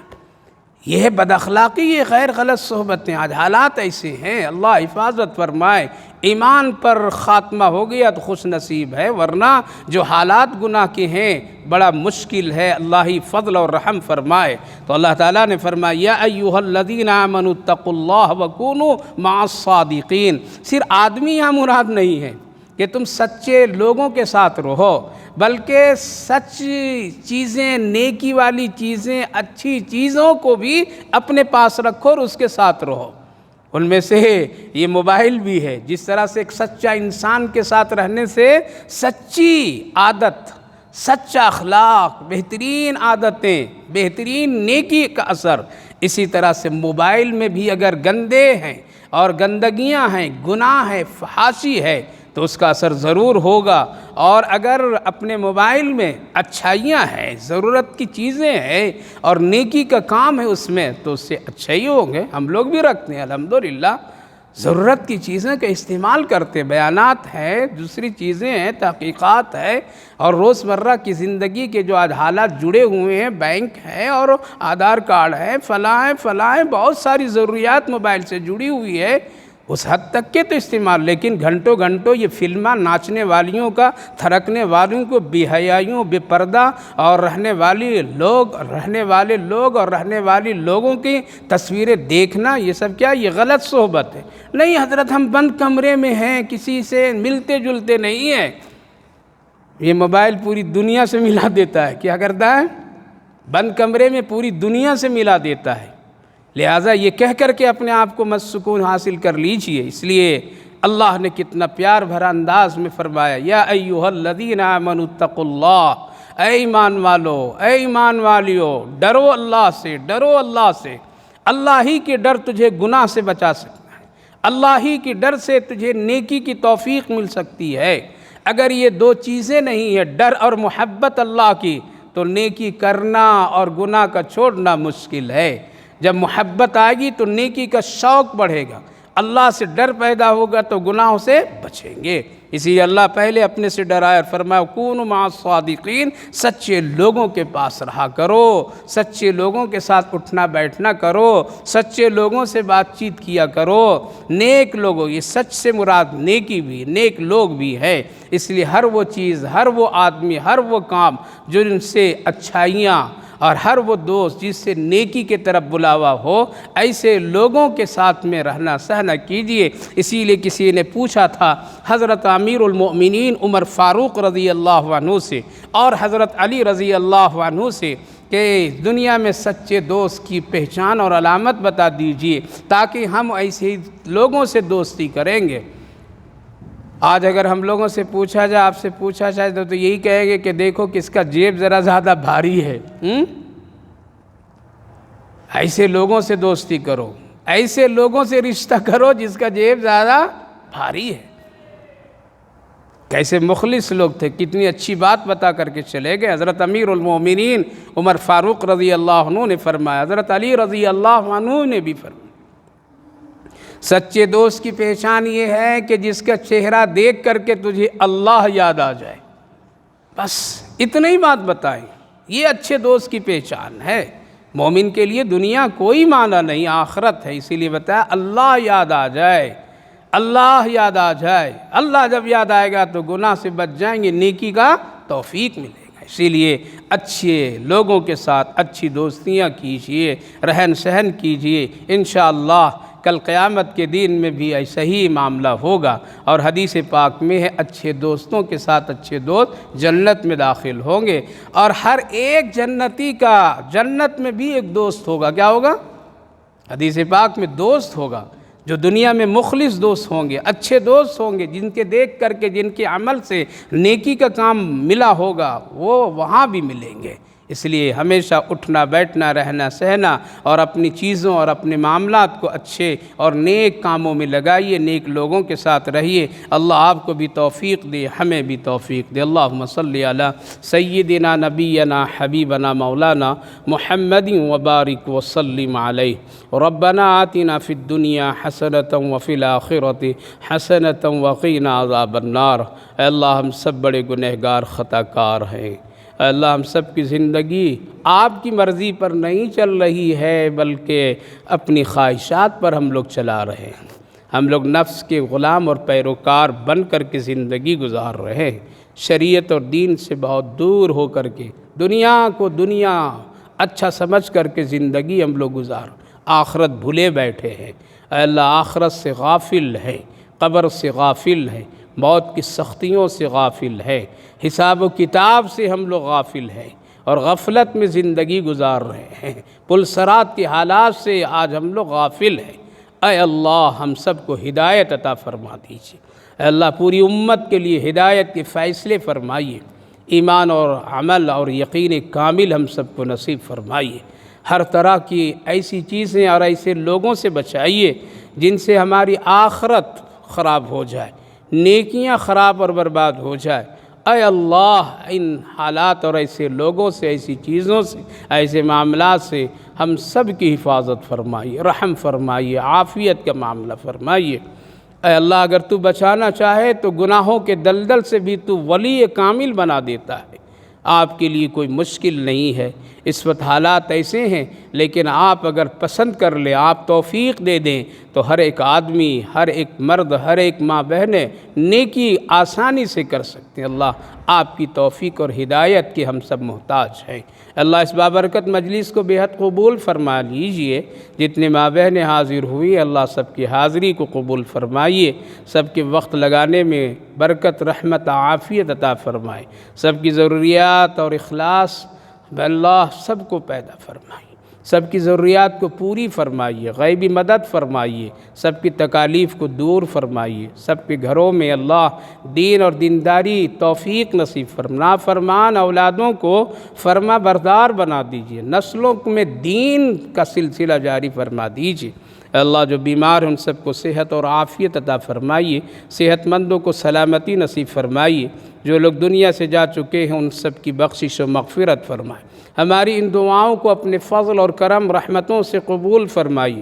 یہ ہے بد اخلاقی، یہ غیر غلط صحبتیں۔ آج حالات ایسے ہیں، اللہ حفاظت فرمائے۔ ایمان پر خاتمہ ہو گیا تو خوش نصیب ہے، ورنہ جو حالات گناہ کے ہیں بڑا مشکل ہے۔ اللہ ہی فضل اور رحم فرمائے۔ تو اللہ تعالیٰ نے فرمایا یا ایھا الذین آمنوا اتقوا اللہ وکونوا مع الصادقین۔ صرف آدمی یہاں مراد نہیں ہے کہ تم سچے لوگوں کے ساتھ رہو، بلکہ سچ چیزیں، نیکی والی چیزیں، اچھی چیزوں کو بھی اپنے پاس رکھو اور اس کے ساتھ رہو۔ ان میں سے یہ موبائل بھی ہے۔ جس طرح سے ایک سچا انسان کے ساتھ رہنے سے سچی عادت، سچا اخلاق، بہترین عادتیں، بہترین نیکی کا اثر، اسی طرح سے موبائل میں بھی اگر گندے ہیں اور گندگیاں ہیں، گناہ ہے، فحاشی ہے، تو اس کا اثر ضرور ہوگا۔ اور اگر اپنے موبائل میں اچھائیاں ہیں، ضرورت کی چیزیں ہیں اور نیکی کا کام ہے اس میں، تو اس سے اچھا ہی ہوں گے۔ ہم لوگ بھی رکھتے ہیں الحمدللہ، ضرورت کی چیزیں کا استعمال کرتے، بیانات ہیں، دوسری چیزیں ہیں، تحقیقات ہے، اور روزمرہ کی زندگی کے جو آج حالات جڑے ہوئے ہیں، بینک ہے اور آدھار کارڈ ہے، فلاں ہیں، بہت ساری ضروریات موبائل سے جڑی ہوئی ہے، اس حد تک کے تو استعمال۔ لیکن گھنٹوں گھنٹوں یہ فلمیں، ناچنے والیوں کا، تھرکنے والوں کو، بے حیائیوں، بے پردہ اور رہنے والے لوگ اور رہنے والی لوگوں کی تصویریں دیکھنا، یہ سب کیا؟ یہ غلط صحبت ہے۔ نہیں حضرت ہم بند کمرے میں ہیں، کسی سے ملتے جلتے نہیں ہیں۔ یہ موبائل پوری دنیا سے ملا دیتا ہے۔ کیا کرتا ہے؟ بند کمرے میں پوری دنیا سے ملا دیتا ہے۔ لہٰذا یہ کہہ کر کے اپنے آپ کو مت سکون حاصل کر لیجئے۔ اس لیے اللہ نے کتنا پیار بھرا انداز میں فرمایا یا ایھا الذین آمنوا اتقوا اللہ، اے ایمان والو، اے ایمان والیو، ڈرو اللہ سے، ڈرو اللہ سے۔ اللہ ہی کے ڈر تجھے گناہ سے بچا سکتا ہے، اللہ ہی کے ڈر سے تجھے نیکی کی توفیق مل سکتی ہے۔ اگر یہ دو چیزیں نہیں ہیں، ڈر اور محبت اللہ کی، تو نیکی کرنا اور گناہ کا چھوڑنا مشکل ہے۔ جب محبت آئے گی تو نیکی کا شوق بڑھے گا، اللہ سے ڈر پیدا ہوگا تو گناہوں سے بچیں گے۔ اسی لیے اللہ پہلے اپنے سے ڈرایا اور فرمایا کونوا مع الصادقین، سچے لوگوں کے پاس رہا کرو، سچے لوگوں کے ساتھ اٹھنا بیٹھنا کرو، سچے لوگوں سے بات چیت کیا کرو، نیک لوگوں، یہ سچ سے مراد نیکی بھی، نیک لوگ بھی ہے۔ اس لیے ہر وہ چیز، ہر وہ آدمی، ہر وہ کام جو ان سے اچھائیاں اور ہر وہ دوست جس سے نیکی کے طرف بلاوا ہو، ایسے لوگوں کے ساتھ میں رہنا سہنا کیجئے۔ اسی لیے کسی نے پوچھا تھا حضرت امیر المؤمنین عمر فاروق رضی اللہ عنہ سے اور حضرت علی رضی اللہ عنہ سے کہ دنیا میں سچے دوست کی پہچان اور علامت بتا دیجئے تاکہ ہم ایسے لوگوں سے دوستی کریں گے۔ آج اگر ہم لوگوں سے پوچھا جائے، آپ سے پوچھا جائے تو یہی کہیں گے کہ دیکھو کس کا جیب ذرا زیادہ بھاری ہے۔ ایسے لوگوں سے دوستی کرو، ایسے لوگوں سے رشتہ کرو جس کا جیب زیادہ بھاری ہے۔ کیسے مخلص لوگ تھے، کتنی اچھی بات بتا کر کے چلے گئے۔ حضرت امیر المومنین عمر فاروق رضی اللہ عنہ نے فرمایا، حضرت علی رضی اللہ عنہ نے بھی فرمایا، سچے دوست کی پہچان یہ ہے کہ جس کا چہرہ دیکھ کر کے تجھے اللہ یاد آ جائے۔ بس اتنی بات بتائیں، یہ اچھے دوست کی پہچان ہے۔ مومن کے لیے دنیا کوئی معنی نہیں، آخرت ہے، اسی لیے بتایا اللہ یاد آ جائے، اللہ یاد آ جائے۔ اللہ جب یاد آئے گا تو گناہ سے بچ جائیں گے، نیکی کا توفیق ملے گا۔ اسی لیے اچھے لوگوں کے ساتھ اچھی دوستیاں کیجئے، رہن سہن کیجئے، انشاءاللہ کل قیامت کے دن میں بھی ایسا ہی معاملہ ہوگا۔ اور حدیث پاک میں ہے اچھے دوستوں کے ساتھ اچھے دوست جنت میں داخل ہوں گے، اور ہر ایک جنتی کا جنت میں بھی ایک دوست ہوگا۔ کیا ہوگا؟ حدیث پاک میں دوست ہوگا، جو دنیا میں مخلص دوست ہوں گے، اچھے دوست ہوں گے، جن کے دیکھ کر کے، جن کے عمل سے نیکی کا کام ملا ہوگا، وہ وہاں بھی ملیں گے۔ اس لیے ہمیشہ اٹھنا بیٹھنا، رہنا سہنا اور اپنی چیزوں اور اپنے معاملات کو اچھے اور نیک کاموں میں لگائیے، نیک لوگوں کے ساتھ رہیے۔ اللہ آپ کو بھی توفیق دے، ہمیں بھی توفیق دے۔ اللہم صلی علی سیدنا نبینا حبیبنا مولانا محمد وبارک وسلم علیہ۔ ربنا آتنا فی الدنیا حسنۃ وفی الآخرۃ حسنۃ وقینا عذاب النار۔ اے اللہ ہم سب بڑے گنہگار خطا کار ہیں۔ اے اللہ ہم سب کی زندگی آپ کی مرضی پر نہیں چل رہی ہے، بلکہ اپنی خواہشات پر ہم لوگ چلا رہے ہیں۔ ہم لوگ نفس کے غلام اور پیروکار بن کر کے زندگی گزار رہے ہیں، شریعت اور دین سے بہت دور ہو کر کے دنیا کو دنیا اچھا سمجھ کر کے زندگی ہم لوگ گزار، آخرت بھولے بیٹھے ہیں۔ اے اللہ آخرت سے غافل ہے، قبر سے غافل ہے، موت کی سختیوں سے غافل ہے، حساب و کتاب سے ہم لوگ غافل ہیں اور غفلت میں زندگی گزار رہے ہیں، پل صراط کے حالات سے آج ہم لوگ غافل ہیں۔ اے اللہ ہم سب کو ہدایت عطا فرما دیجیے۔ اے اللہ پوری امت کے لیے ہدایت کے فیصلے فرمائیے، ایمان اور عمل اور یقین کامل ہم سب کو نصیب فرمائیے۔ ہر طرح کی ایسی چیزیں اور ایسے لوگوں سے بچائیے جن سے ہماری آخرت خراب ہو جائے، نیکیاں خراب اور برباد ہو جائے۔ اے اللہ ان حالات اور ایسے لوگوں سے، ایسی چیزوں سے، ایسے معاملات سے ہم سب کی حفاظت فرمائیے، رحم فرمائیے، عافیت کا معاملہ فرمائیے۔ اے اللہ اگر تو بچانا چاہے تو گناہوں کے دلدل سے بھی تو ولی کامل بنا دیتا ہے۔ آپ کے لیے کوئی مشکل نہیں ہے۔ اس وقت حالات ایسے ہیں، لیکن آپ اگر پسند کر لیں، آپ توفیق دے دیں تو ہر ایک آدمی، ہر ایک مرد، ہر ایک ماں بہنیں نیکی آسانی سے کر سکتے ہیں۔ اللہ آپ کی توفیق اور ہدایت کے ہم سب محتاج ہیں۔ اللہ اس بابرکت مجلس کو بے حد قبول فرما لیجئے۔ جتنے ماں بہنیں حاضر ہوئی، اللہ سب کی حاضری کو قبول فرمائیے، سب کے وقت لگانے میں برکت، رحمت، عافیت عطا فرمائے، سب کی ضروریات اور اخلاص اللہ سب کو پیدا فرمائیے، سب کی ضروریات کو پوری فرمائیے، غیبی مدد فرمائیے، سب کی تکالیف کو دور فرمائیے، سب کے گھروں میں اللہ دین اور دینداری توفیق نصیب فرما، فرمان اولادوں کو فرما بردار بنا دیجیے، نسلوں میں دین کا سلسلہ جاری فرما دیجیے۔ اللہ جو بیمار ہیں ان سب کو صحت اور عافیت عطا فرمائیے، صحت مندوں کو سلامتی نصیب فرمائیے، جو لوگ دنیا سے جا چکے ہیں ان سب کی بخشش و مغفرت فرمائے۔ ہماری ان دعاؤں کو اپنے فضل اور کرم رحمتوں سے قبول فرمائیے۔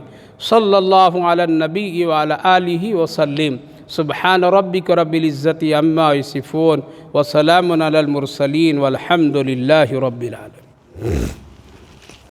صلی اللہ علی النبی وعلی آلہ وسلم۔ سبحان ربک رب العزت عما یصفون وسلام علی المرسلین والحمد للہ رب العالمین.